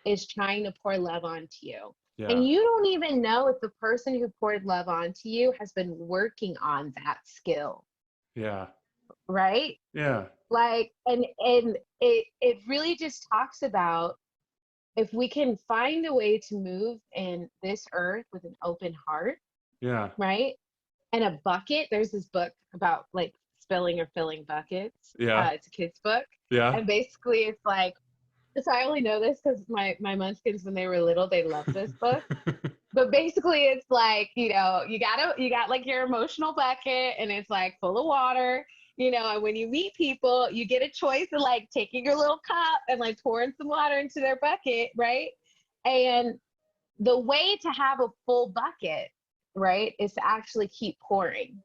is trying to pour love onto you. Yeah. And you don't even know if the person who poured love onto you has been working on that skill, Yeah. right? Yeah. Like and it really just talks about if we can find a way to move in this earth with an open heart, Yeah. right? and a bucket. There's this book about like spilling or filling buckets. Yeah. It's a kid's book. Yeah. And basically it's like, so I only know this because my munchkins, when they were little, they loved this book. But basically it's like, you got like your emotional bucket, and it's like full of water, and when you meet people, you get a choice of like taking your little cup and like pouring some water into their bucket, right? And the way to have a full bucket, right, is to actually keep pouring,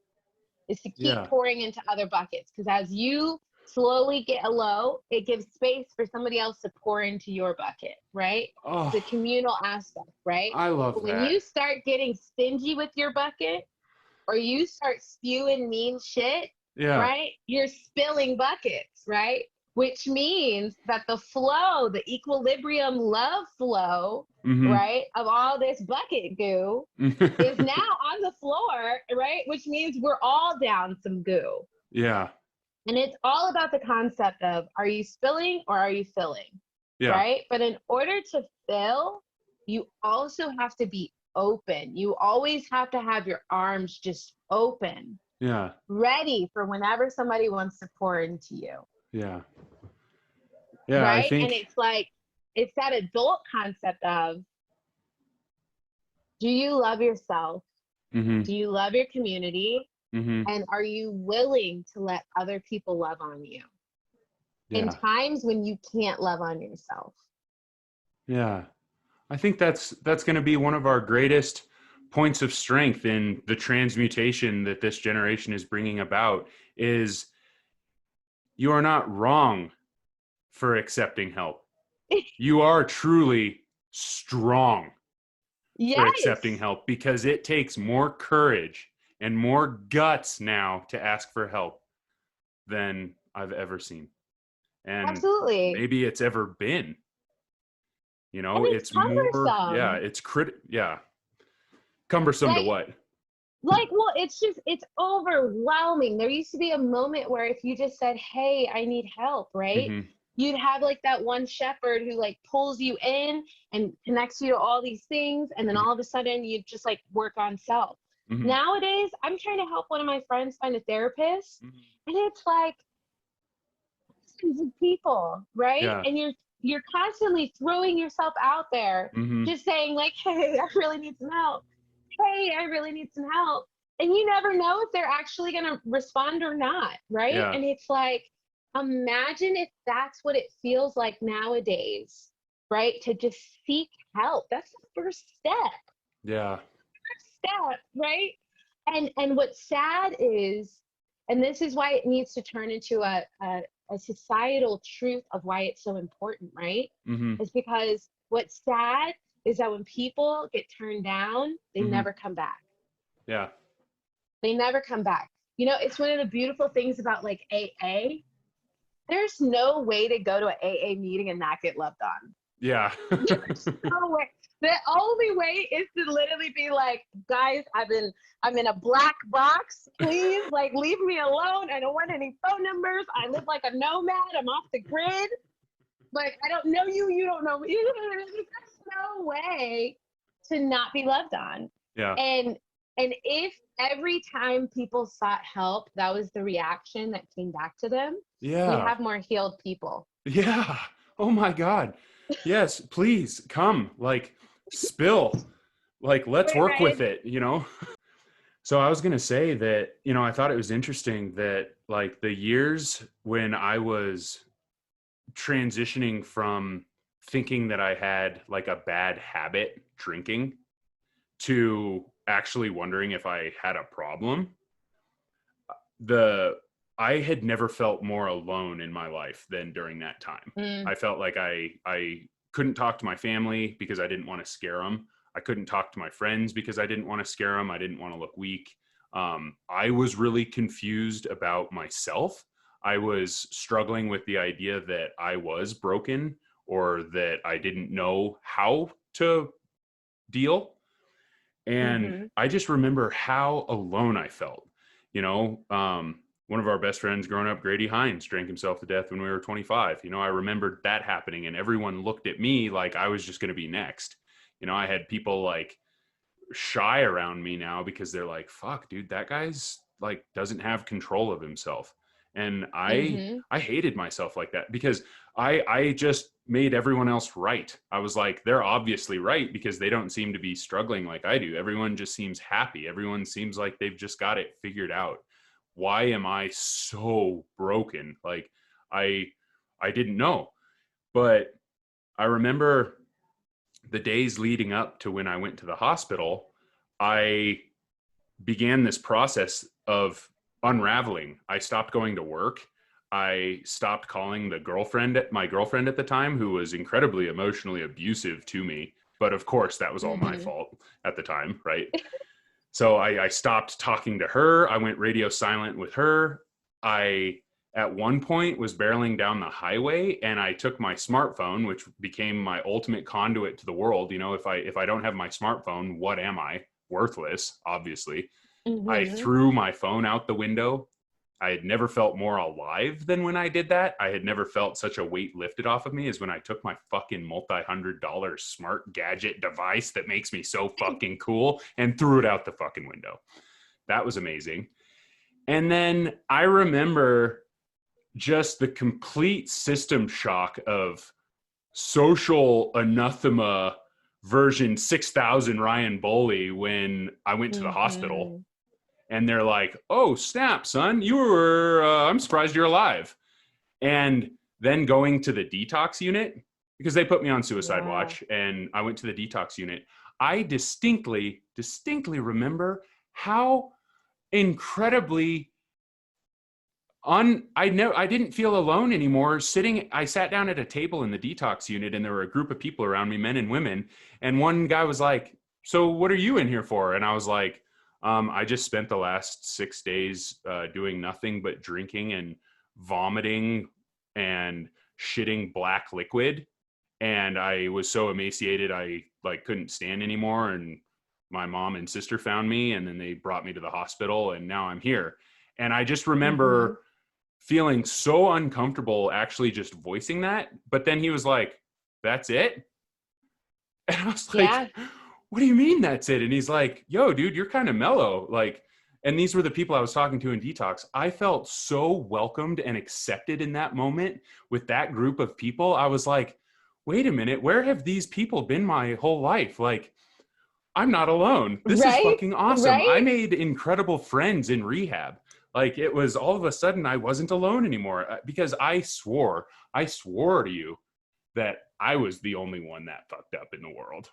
is to keep Yeah. pouring into other buckets. Because as you slowly get a low, it gives space for somebody else to pour into your bucket, right? Oh, It's a communal aspect, right? I love But when that. you start getting stingy with your bucket, or you start spewing mean shit, Yeah. right? You're spilling buckets, right? Which means that the flow, the equilibrium love flow, Mm-hmm. right, of all this bucket goo is now on the floor, right? Which means we're all down some goo. Yeah. And it's all about the concept of, are you spilling or are you filling? Yeah. Right? But in order to fill, you also have to be open. You always have to have your arms just open, Yeah. ready for whenever somebody wants to pour into you. Yeah. Yeah. I Right? And think. it's like, it's that adult concept of, do you love yourself? Mm-hmm. Do you love your community? Mm-hmm. And are you willing to let other people love on you in Yeah. times when you can't love on yourself? Yeah. I think that's going to be one of our greatest points of strength in the transmutation that this generation is bringing about, is you are not wrong for accepting help. You are truly strong for accepting Yes, help, because it takes more courage and more guts now to ask for help than I've ever seen. And absolutely. maybe it's ever been. And it's It's more, yeah, cumbersome. yeah. Cumbersome to Like, what? well, it's overwhelming. There used to be a moment where if you just said, "Hey, I need help," right? Mm-hmm. You'd have like that one shepherd who like pulls you in and connects you to all these things, and then all of a sudden you just like work on self. Mm-hmm. Nowadays, I'm trying to help one of my friends find a therapist, Mm-hmm. and it's like thousands of people, right? Yeah. And you're constantly throwing yourself out there, Mm-hmm. just saying like, "Hey, I really need some help. Hey, I really need some help." And you never know if they're actually going to respond or not, right? Yeah. And it's like, imagine if that's what it feels like nowadays, right? To just seek help. That's the first step. Yeah. Step, right? And what's sad is, and this is why it needs to turn into a societal truth of why it's so important, right? Mm-hmm. Is because what's sad is that when people get turned down, they Mm-hmm. never come back. Yeah. They never come back. It's one of the beautiful things about like AA. There's no way to go to an AA meeting and not get loved on. Yeah. There's no way. The only way is to literally be like, "Guys, I'm in a black box. Please, like, leave me alone. I don't want any phone numbers. I live like a nomad. I'm off the grid. Like, I don't know you. You don't know me." There's no way to not be loved on. Yeah. And if every time people sought help, that was the reaction that came back to them, we'd Yeah. have more healed people. Yeah. Oh my God. Yes, please come. Like, spill. Like, let's work with Right? it. So I was going to say that, I thought it was interesting that like the years when I was transitioning from thinking that I had like a bad habit drinking to actually wondering if I had a problem, I had never felt more alone in my life than during that time. Mm. I felt like I couldn't talk to my family because I didn't want to scare them. I couldn't talk to my friends because I didn't want to scare them. I didn't want to look weak. I was really confused about myself. I was struggling with the idea that I was broken or that I didn't know how to deal. And Mm-hmm. I just remember how alone I felt. One of our best friends growing up, Grady Hines, drank himself to death when we were 25. I remembered that happening, and everyone looked at me like I was just going to be next. I had people like shy around me now because they're like, fuck, dude, that guy's like doesn't have control of himself. And Mm-hmm. I hated myself like that because I just made everyone else right. I was like, they're obviously right because they don't seem to be struggling like I do. Everyone just seems happy. Everyone seems like they've just got it figured out. Why am I so broken? Like I I didn't know. But I remember the days leading up to when I went to the hospital, I began this process of unraveling. I stopped going to work. I stopped calling my girlfriend at the time, who was incredibly emotionally abusive to me. But of course, that was all my Mm-hmm. fault at the time, right? So I stopped talking to her. I went radio silent with her. I, at one point, was barreling down the highway, and I took my smartphone, which became my ultimate conduit to the world. You know, if I don't have my smartphone, what am I? Worthless, obviously. I Mm-hmm. threw my phone out the window. I had never felt more alive than when I did that. I had never felt such a weight lifted off of me as when I took my fucking multi-$100 smart gadget device that makes me so fucking cool and threw it out the fucking window. That was amazing. And then I remember just the complete system shock of social anathema version 6,000 Ryan Boley when I went to the hospital. Mm-hmm. And they're like, oh, snap, son, I'm surprised you're alive. And then going to the detox unit, because they put me on suicide Yeah. watch and I went to the detox unit. I distinctly remember how incredibly I didn't feel alone anymore. I sat down at a table in the detox unit and there were a group of people around me, men and women. And one guy was like, so what are you in here for? And I was like, I just spent the last 6 days doing nothing but drinking and vomiting and shitting black liquid. And I was so emaciated, I like couldn't stand anymore. And my mom and sister found me and then they brought me to the hospital and now I'm here. And I just Mm-hmm. remember feeling so uncomfortable actually just voicing that. But then he was like, that's it? And I was like, Yeah. what do you mean that's it? And he's like, yo, dude, you're kind of mellow. Like, and these were the people I was talking to in detox. I felt so welcomed and accepted in that moment with that group of people. I was like, wait a minute, where have these people been my whole life? Like, I'm not alone. This is Right? fucking awesome. I Right? made incredible friends in rehab. Like it was all of a sudden I wasn't alone anymore because I swore to you that I was the only one that fucked up in the world.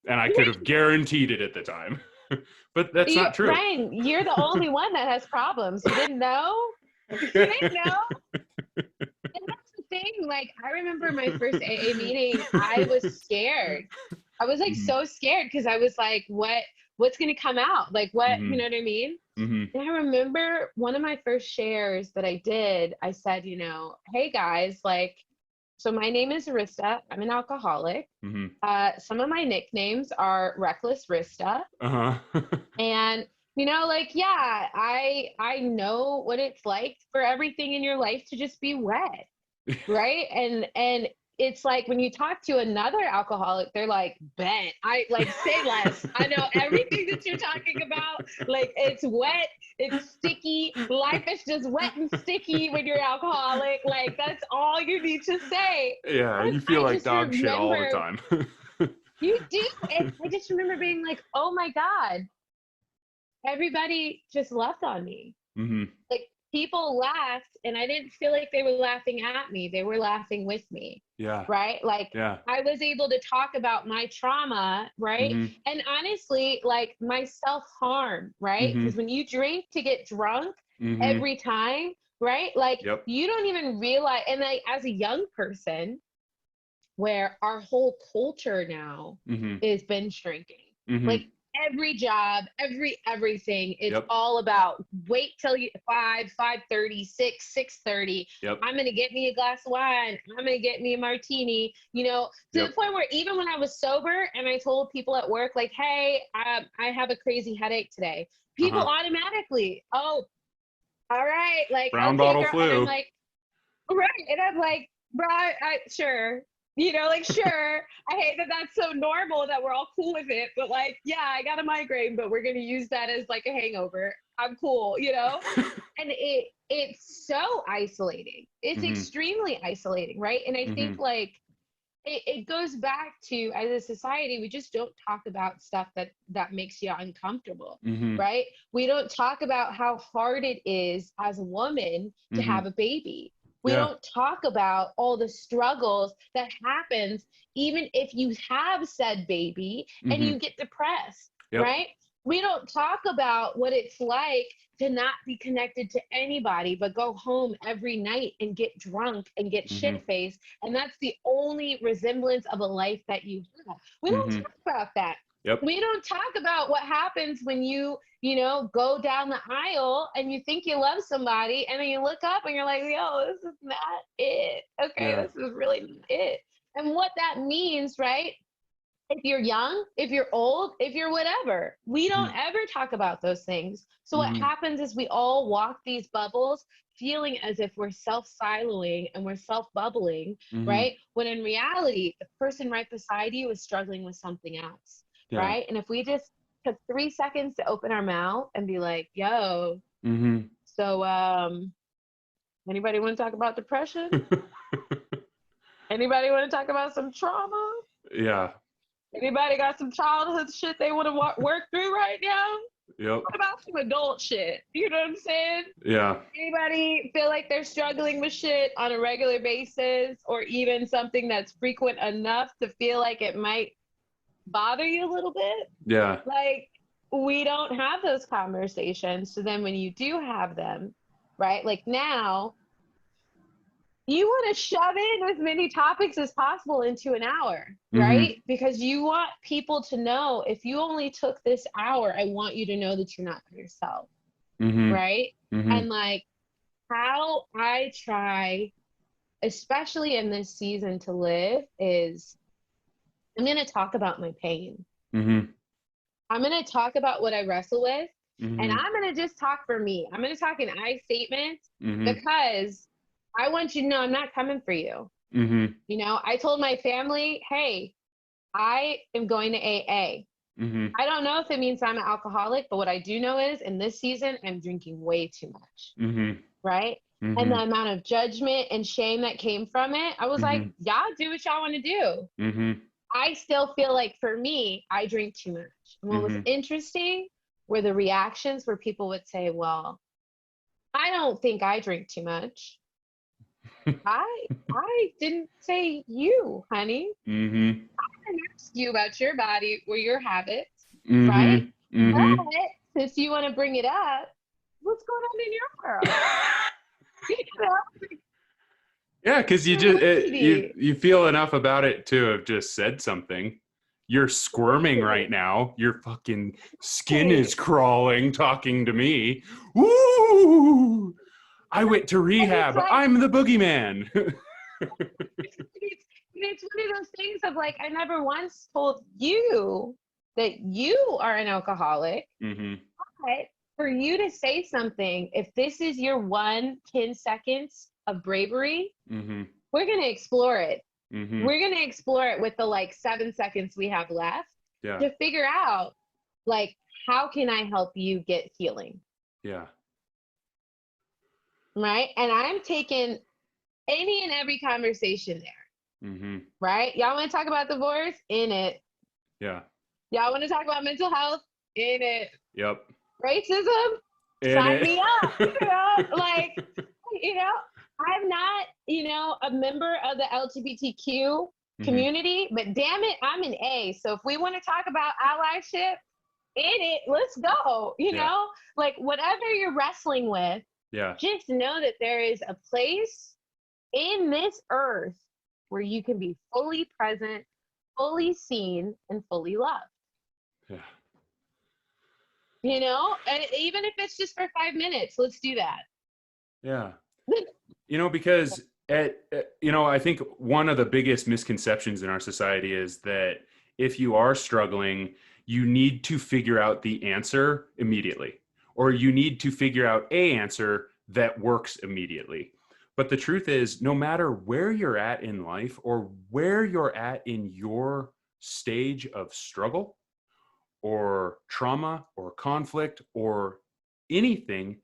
And I could have guaranteed it at the time. But that's not true. Ryan, you're the only one that has problems. You didn't know? You didn't know? And that's the thing. Like, I remember my first AA meeting, I was scared. I was like Mhm. so scared because I was like, what's gonna come out? Like what, you Mhm. know what I mean? Mhm. And I remember one of my first shares that I did, I said, hey guys, like, so my name is Arista. I'm an alcoholic. Mhm. Some of my nicknames are Reckless Rista. Uh-huh. And like, yeah, I know what it's like for everything in your life to just be wet, right? And it's like when you talk to another alcoholic, they're like, "Ben, I like say less. I know everything that you're talking about. Like it's wet, it's sticky. Life is just wet and sticky when you're alcoholic. Like that's all you need to say." Yeah, And you feel I like just dog shit all the remember time. you do, and I just remember being like, "Oh my God, everybody just left on me." Mhm. Like people laughed and I didn't feel like they were laughing at me. They were laughing with me. Yeah. Right? Like Yeah. I was able to talk about my trauma, right? Mhm. And honestly, like my self-harm, right? Because Mhm. when you drink to get drunk Mhm. every time, right? Like Yep. you don't even realize, and like as a young person, where our whole culture now Mhm. is binge drinking. Like Mhm. every job, everything, it's Yep. all about wait till you 5:30, 6:30. Yep. I'm gonna get me a glass of wine. I'm gonna get me a martini. To the Yep. point where even when I was sober and I told people at work, like, "Hey, I have a crazy headache today," people Uh-huh. automatically, "Oh, all right, like, Brown okay, bottle girl," and I'm flu. like, right, and I'm like, "Bro, sure." You know, like, sure, I hate that that's so normal that we're all cool with it, but like, yeah, I got a migraine, but we're going to use that as like a hangover. I'm cool, you know? And it's so isolating. It's Mhm. extremely isolating, right? And I think Mhm. like it goes back to, as a society, we just don't talk about stuff that makes you uncomfortable, Mhm. right? We don't talk about how hard it is as a woman to have Mhm. a baby. We Yeah. don't talk about all the struggles that happens even if you have said baby and you Mhm. get depressed, Yep. right? We don't talk about what it's like to not be connected to anybody but go home every night and get drunk and get shit Mhm. faced, and that's the only resemblance of a life that you have. We don't Mhm. talk about that. Yep. We don't talk about what happens when you know, go down the aisle and you think you love somebody, and then you look up and you're like, yo, this is not it. Okay, Yeah. this is really not it. And what that means, right? If you're young, if you're old, if you're whatever, we don't Mhm. ever talk about those things. So what Mhm. happens is we all walk these bubbles feeling as if we're self-siloing and we're self-bubbling, Mhm. right? When in reality, the person right beside you is struggling with something else, Yeah. right? And if we just took 3 seconds to open our mouth and be like, yo, Mhm. so anybody want to talk about depression? Anybody want to talk about some trauma? Yeah. Anybody got some childhood shit they want to work through right now? Yep. What about some adult shit? You know what I'm saying? Yeah. Anybody feel like they're struggling with shit on a regular basis, or even something that's frequent enough to feel like it might bother you a little bit? Yeah. Like, we don't have those conversations. So then when you do have them, right? Like now, you want to shove in as many topics as possible into an hour, Mhm. right? Because you want people to know, if you only took this hour, I want you to know that you're not by yourself, Mhm. right? And Mhm. like, how I try, especially in this season to live, is I'm going to talk about my pain. Mhm. I'm going to talk about what I wrestle with. And Mhm. I'm going to just talk for me. I'm going to talk in I statements Mhm. because I want you to know I'm not coming for you. Mhm. You know, I told my family, hey, I am going to AA. Mhm. I don't know if it means I'm an alcoholic, but what I do know is in this season, I'm drinking way too much, Mhm. right? And the Mhm. amount of judgment and shame that came from it, I was like, Mhm. y'all do what y'all want to do. Mhm. I still feel like for me, I drink too much. And what was Mhm. interesting were the reactions where people would say, well, I don't think I drink too much. I didn't say you, honey. Mhm. And ask you about your body or your habits, right? Mhm. But Mhm. since you want to bring it up, what's going on in your world? You know, Yeah, because you just lady, you feel enough about it to have just said something. You're squirming right now. Your fucking skin is hey. crawling talking to me. Woo! I went to And it's rehab. like, I'm the boogeyman. it's one of those things of like, I never once told you that you are an alcoholic, Mhm. but for you to say something, if this is your 10 seconds of bravery, Mhm. we're going to explore it. Mhm. We're going to explore it with the like 7 seconds we have left Yeah. to figure out like, how can I help you get healing? Yeah. Right. And I'm taking any and every conversation there. Mhm. Right. Y'all want to talk about divorce? In it. Yeah. Y'all want to talk about mental health? In it. Yep. Racism? In Sign it. me up. You know, like, you know, I'm not, a member of the LGBTQ Mhm. community, but damn it, I'm an A. So if we want to talk about allyship, in it, let's go. Yeah. Like, whatever you're wrestling with, Yeah. just know that there is a place in this earth where you can be fully present, fully seen, and fully loved. Yeah. And even if it's just for 5 minutes, let's do that. Yeah. Because I think one of the biggest misconceptions in our society is that if you are struggling, you need to figure out the answer immediately, or you need to figure out a answer that works immediately. But the truth is, no matter where you're at in life or where you're at in your stage of struggle or trauma or conflict or anything,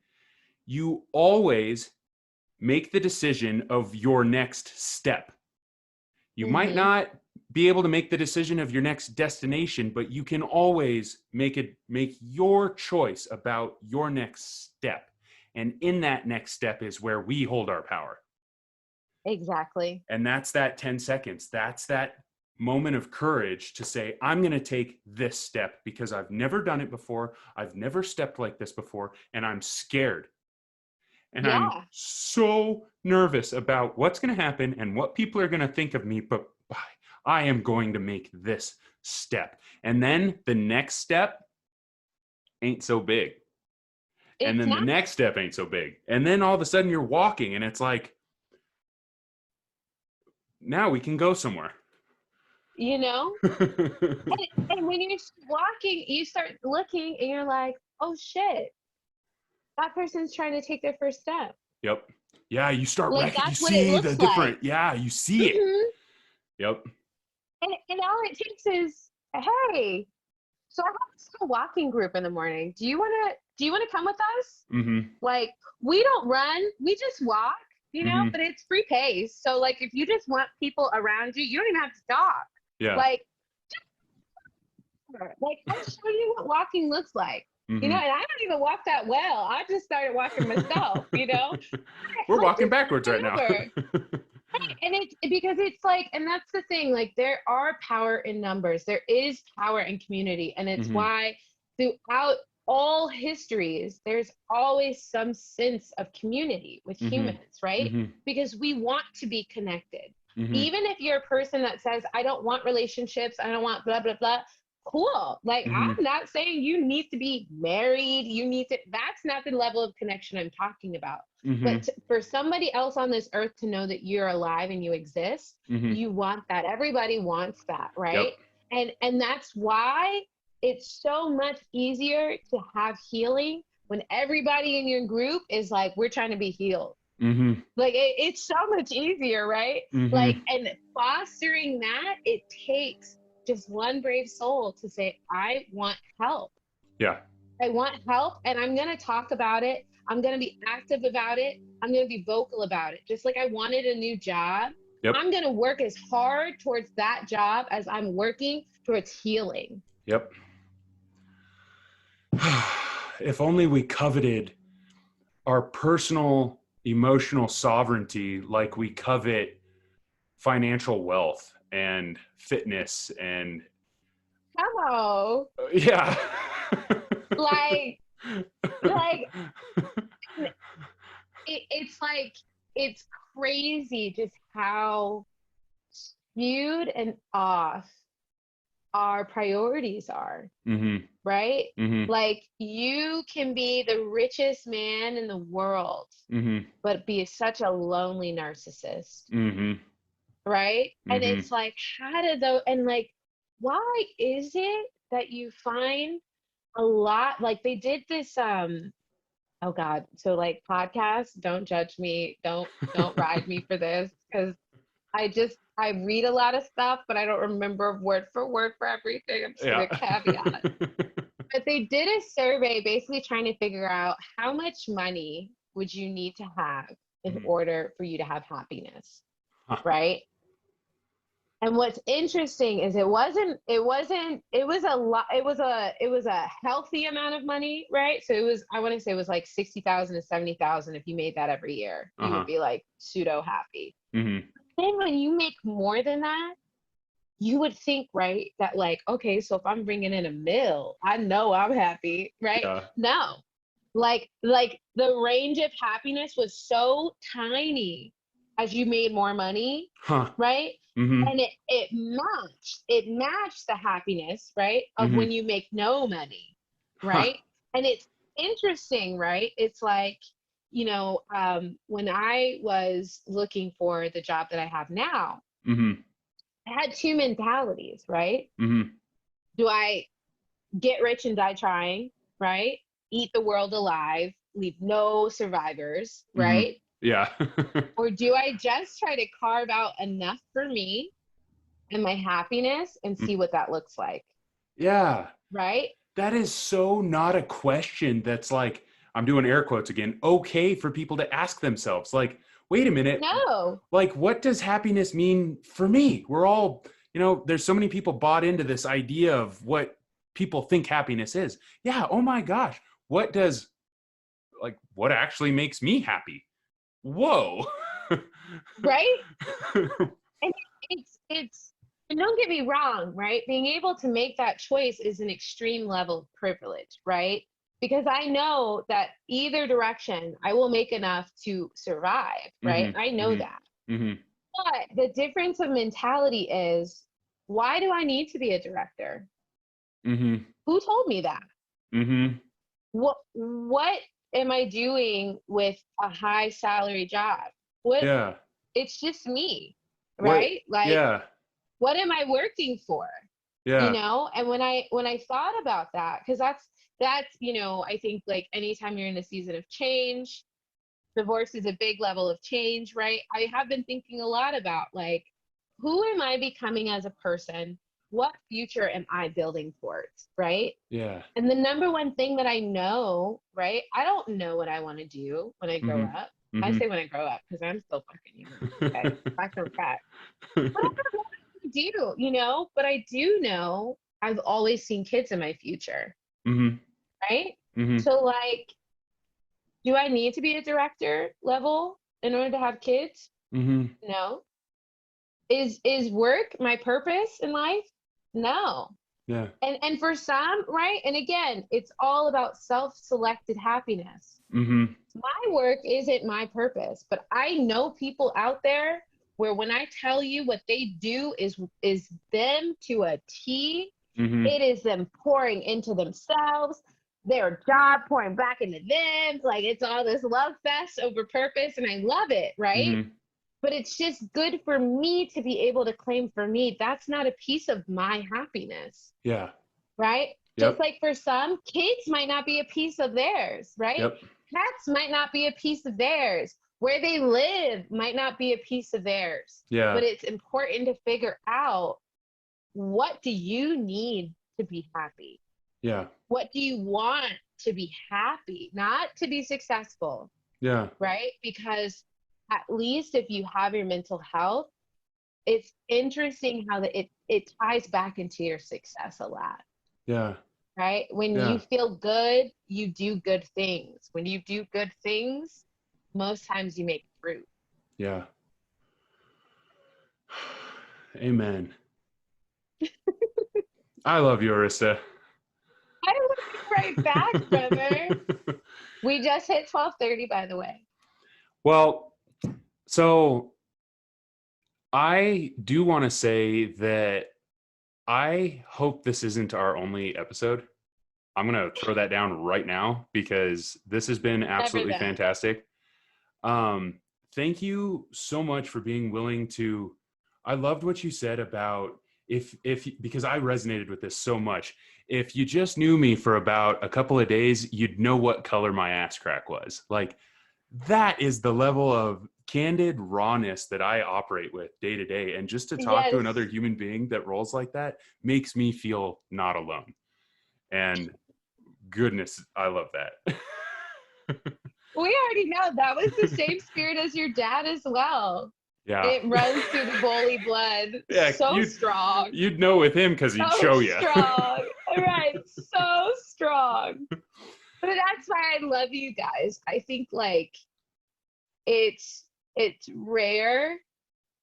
you always make the decision of your next step. You might Mm-hmm. not be able to make the decision of your next destination, but you can always make your choice about your next step. And in that next step is where we hold our power. Exactly. And that's that 10 seconds. That's that moment of courage to say, I'm going to take this step because I've never done it before. I've never stepped like this before, and I'm scared. And I'm Yeah. so nervous about what's going to happen and what people are going to think of me, but I am going to make this step. And then the next step ain't so big. And It's then the not, next step ain't so big. And then all of a sudden you're walking and it's like, now we can go somewhere. you know? And when you're walking, you start looking and you're like, oh shit, that person's trying to take their first step. Yep. Yeah, you start Like you that's what it see the looks like. different, yeah, you see it. Hmm. Yep. And all it takes is, hey, so I have this little walking group in the morning. Do you wanna come with us? Mm-hmm. Like we don't run, we just walk, Mm-hmm. but it's free pace. So like if you just want people around you, you don't even have to talk. Yeah. Like I'll show you what walking looks like. Mm-hmm. And I don't even walk that well. I just started walking myself, We're Like walking just backwards right now. over. And it's because it's like, and that's the thing, like there are power in numbers. There is power in community. And it's Mm-hmm. why throughout all histories, there's always some sense of community with Mm-hmm. humans, right? Mm-hmm. Because we want to be connected. Mm-hmm. Even if you're a person that says, I don't want relationships, I don't want blah, blah, blah, cool. Like, Mm-hmm. I'm not saying you need to be married. That's not the level of connection I'm talking about. Mm-hmm. But for somebody else on this earth to know that you're alive and you exist, Mm-hmm. you want that. Everybody wants that, Yep. right? And that's why it's so much easier to have healing when everybody in your group is like, we're trying to be healed. Mm-hmm. Like it's so much easier, right? Mm-hmm. Like, and fostering that, it takes just one brave soul to say, I want help. Yeah. I want help, and I'm going to talk about it. I'm going to be active about it. I'm going to be vocal about it. Just like I wanted a new job, Yep. I'm going to work as hard towards that job as I'm working towards healing. Yep. If only we coveted our personal emotional sovereignty like we covet financial wealth and fitness and Hello. yeah. Like it's like, it's crazy just how skewed and off our priorities are, Mm-hmm. right? Mm-hmm. Like you can be the richest man in the world, Mm-hmm. but be such a lonely narcissist, Mm-hmm. right? And Mm-hmm. it's like, how did those, and like, why is it that you find a lot, like they did this, oh God, so like podcasts, don't judge me, don't ride me for this, because I read a lot of stuff, but I don't remember word for everything. I'm just Yeah. gonna caveat. But they did a survey basically trying to figure out how much money would you need to have in Mhm. order for you to have happiness, Huh. right? And what's interesting is it was a lot, it was a healthy amount of money, right? So it was, I want to say it was like 60,000 to 70,000. If you made that every year, you Uh-huh. would be like pseudo happy. Mm-hmm. Then when you make more than that, you would think, right, that like, okay, so if I'm bringing in $1 million, I know I'm happy, right? Yeah. No, like the range of happiness was so tiny as you made more money, Huh. right? Mm-hmm. And it matched the happiness, right, of Mm-hmm. when you make no money, Huh. right? And it's interesting, right? It's like, when I was looking for the job that I have now, Mm-hmm. I had two mentalities, right? Mm-hmm. Do I get rich and die trying, right? Eat the world alive, leave no survivors, Mm-hmm. right? Yeah. Or do I just try to carve out enough for me and my happiness and see what that looks like? Yeah. Right? That is so not a question that's like, I'm doing air quotes again, okay for people to ask themselves. Like, wait a minute, No. like, what does happiness mean for me? We're all, there's so many people bought into this idea of what people think happiness is. Yeah. Oh my gosh. What actually makes me happy? Whoa. Right? And it's and don't get me wrong, right? Being able to make that choice is an extreme level of privilege, right? Because I know that either direction, I will make enough to survive, right? Mm-hmm, I know that. mm-hmm, mm-hmm, But the difference of mentality is, why do I need to be a director? mm-hmm, Who told me that? mm-hmm. What am I doing with a high salary job? What Yeah. It's just me, What? right? Like, Yeah. what am I working for? Yeah. And when I thought about that, because that's I think, like, anytime you're in a season of change, divorce is a big level of change, right? I have been thinking a lot about, like, who am I becoming as a person? What future am I building towards, right? Yeah. And the number one thing that I know, right? I don't know what I want to do when I grow Mm-hmm. up. I Mm-hmm. say when I grow up because I'm still fucking young. Okay, back to fact. But I don't know what I do, But I do know I've always seen kids in my future, Mm-hmm. right? Mm-hmm. So, like, do I need to be a director level in order to have kids? Mm-hmm. No. Is work my purpose in life? No. Yeah. And for some, right? And again, it's all about self-selected happiness. Mm-hmm. My work isn't my purpose, but I know people out there where, when I tell you what they do is them to a T, Mm-hmm. it is them pouring into themselves, their job pouring back into them. Like, it's all this love fest over purpose, and I love it, right? Mm-hmm. But it's just good for me to be able to claim, for me, that's not a piece of my happiness, Yeah. right? Just Yep. like for some, kids might not be a piece of theirs, right? Yep. Pets might not be a piece of theirs. Where they live might not be a piece of theirs. Yeah. But it's important to figure out, what do you need to be happy? Yeah. What do you want to be happy, not to be successful, Yeah. right? Because at least if you have your mental health, it's interesting how it ties back into your success a lot, Yeah. right? When you Yeah. feel good, you do good things. When you do good things, most times you make fruit. Yeah. Amen. I love you, Arista. I love you right back, brother. We just hit 12:30, by the way. Well, so I do want to say that I hope this isn't our only episode. I'm going to throw that down right now because this has been Never absolutely done. fantastic. Thank you so much for being willing to. I loved what you said about because I resonated with this so much. If you just knew me for about a couple of days, you'd know what color my ass crack was. Like, that is the level of candid rawness that I operate with day to day. And just to talk to Yes. another human being that rolls like that makes me feel not alone. And goodness, I love that. We already know that was the same spirit as your dad as well. Yeah. It runs through the bully blood. Yeah, So strong. you'd know with him because he'd So show you. strong. Right. So strong. But that's why I love you guys. I think, like, it's rare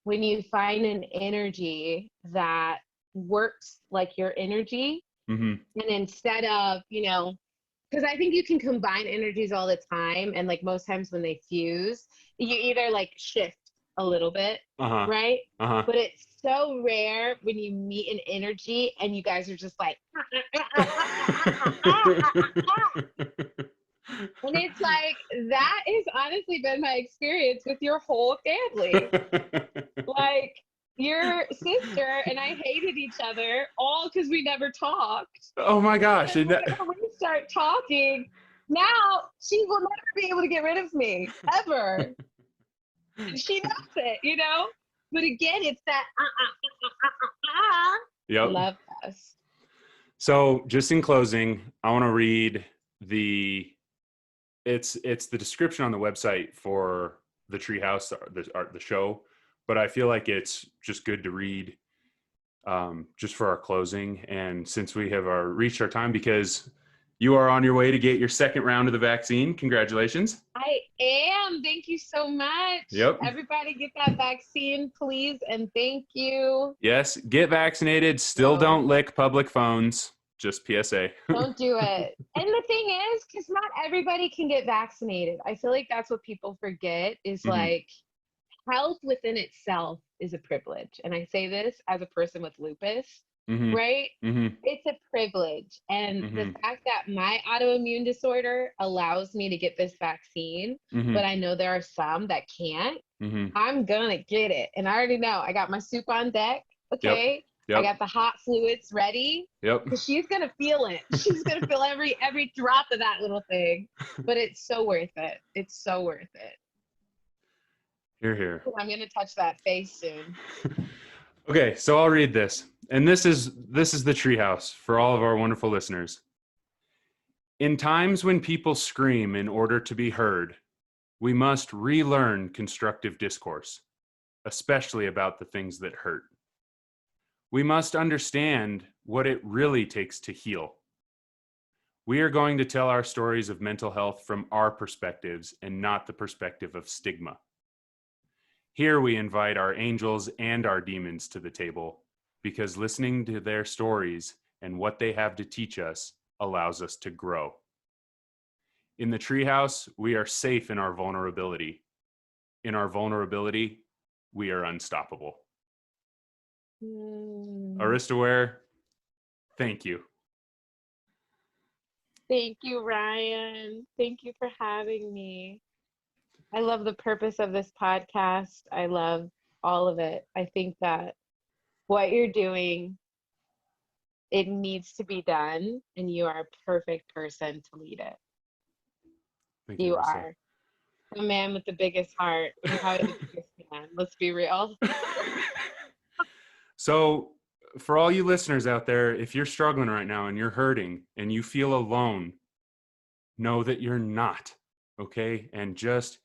when you find an energy that works like your energy. Hmm. And instead of, because I think you can combine energies all the time, and, like, most times when they fuse, you either, like, shift a little bit, Uh-huh. right? Uh-huh. But it's so rare when you meet an energy and you guys are just like, and it's like, that has honestly been my experience with your whole family. Like, your sister and I hated each other all because we never talked. Oh my gosh. And whenever we start talking, now she will never be able to get rid of me, ever. And she knows it, you know? But again, it's that I Yep. love us. So just in closing, I want to read it's the description on the website for the Treehouse, the show, but I feel like it's just good to read just for our closing. And since we have reached our time, because you are on your way to get your second round of the vaccine. Congratulations. I am. Thank you so much. Yep. Everybody get that vaccine, please. And thank you. Yes. Get vaccinated. Still don't lick public phones. Just PSA. Don't do it. And the thing is, because not everybody can get vaccinated. I feel like that's what people forget is like health within itself is a privilege. And I say this as a person with lupus, right? It's a privilege. And the fact that my autoimmune disorder allows me to get this vaccine, but I know there are some that can't, I'm going to get it. And I already know I got my soup on deck. Okay. Yep. I got the hot fluids ready. Yep. Because she's going to feel it. She's going to feel every drop of that little thing. But it's so worth it. It's so worth it. Hear, hear. I'm going to touch that face soon. Okay, so I'll read this. And this is the Treehouse for all of our wonderful listeners. In times when people scream in order to be heard, we must relearn constructive discourse, especially about the things that hurt. We must understand what it really takes to heal. We are going to tell our stories of mental health from our perspectives and not the perspective of stigma. Here we invite our angels and our demons to the table because listening to their stories and what they have to teach us allows us to grow. In the Treehouse, we are safe in our vulnerability. In our vulnerability, we are unstoppable. Arista Ware, thank you. Thank you, Ryan. Thank you for having me. I love the purpose of this podcast. I love all of it. I think that what you're doing, it needs to be done, and you are a perfect person to lead it. Thank you, Arista. Are the man with the biggest heart. You're probably the biggest man. Let's be real. So for all you listeners out there, if you're struggling right now and you're hurting and you feel alone, know that you're not, okay? And just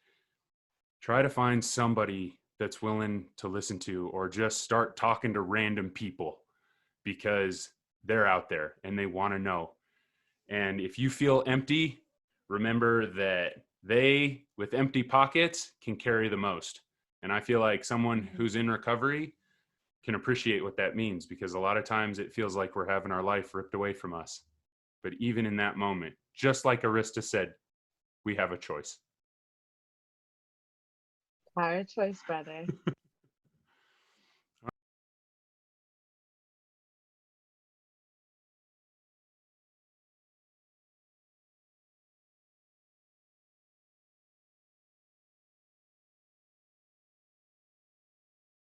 try to find somebody that's willing to listen to, or just start talking to random people because they're out there and they want to know. And if you feel empty, remember that they, with empty pockets, can carry the most. And I feel like someone who's in recovery can appreciate what that means, because a lot of times it feels like we're having our life ripped away from us. But even in that moment, just like Arista said, we have a choice. Our choice, brother.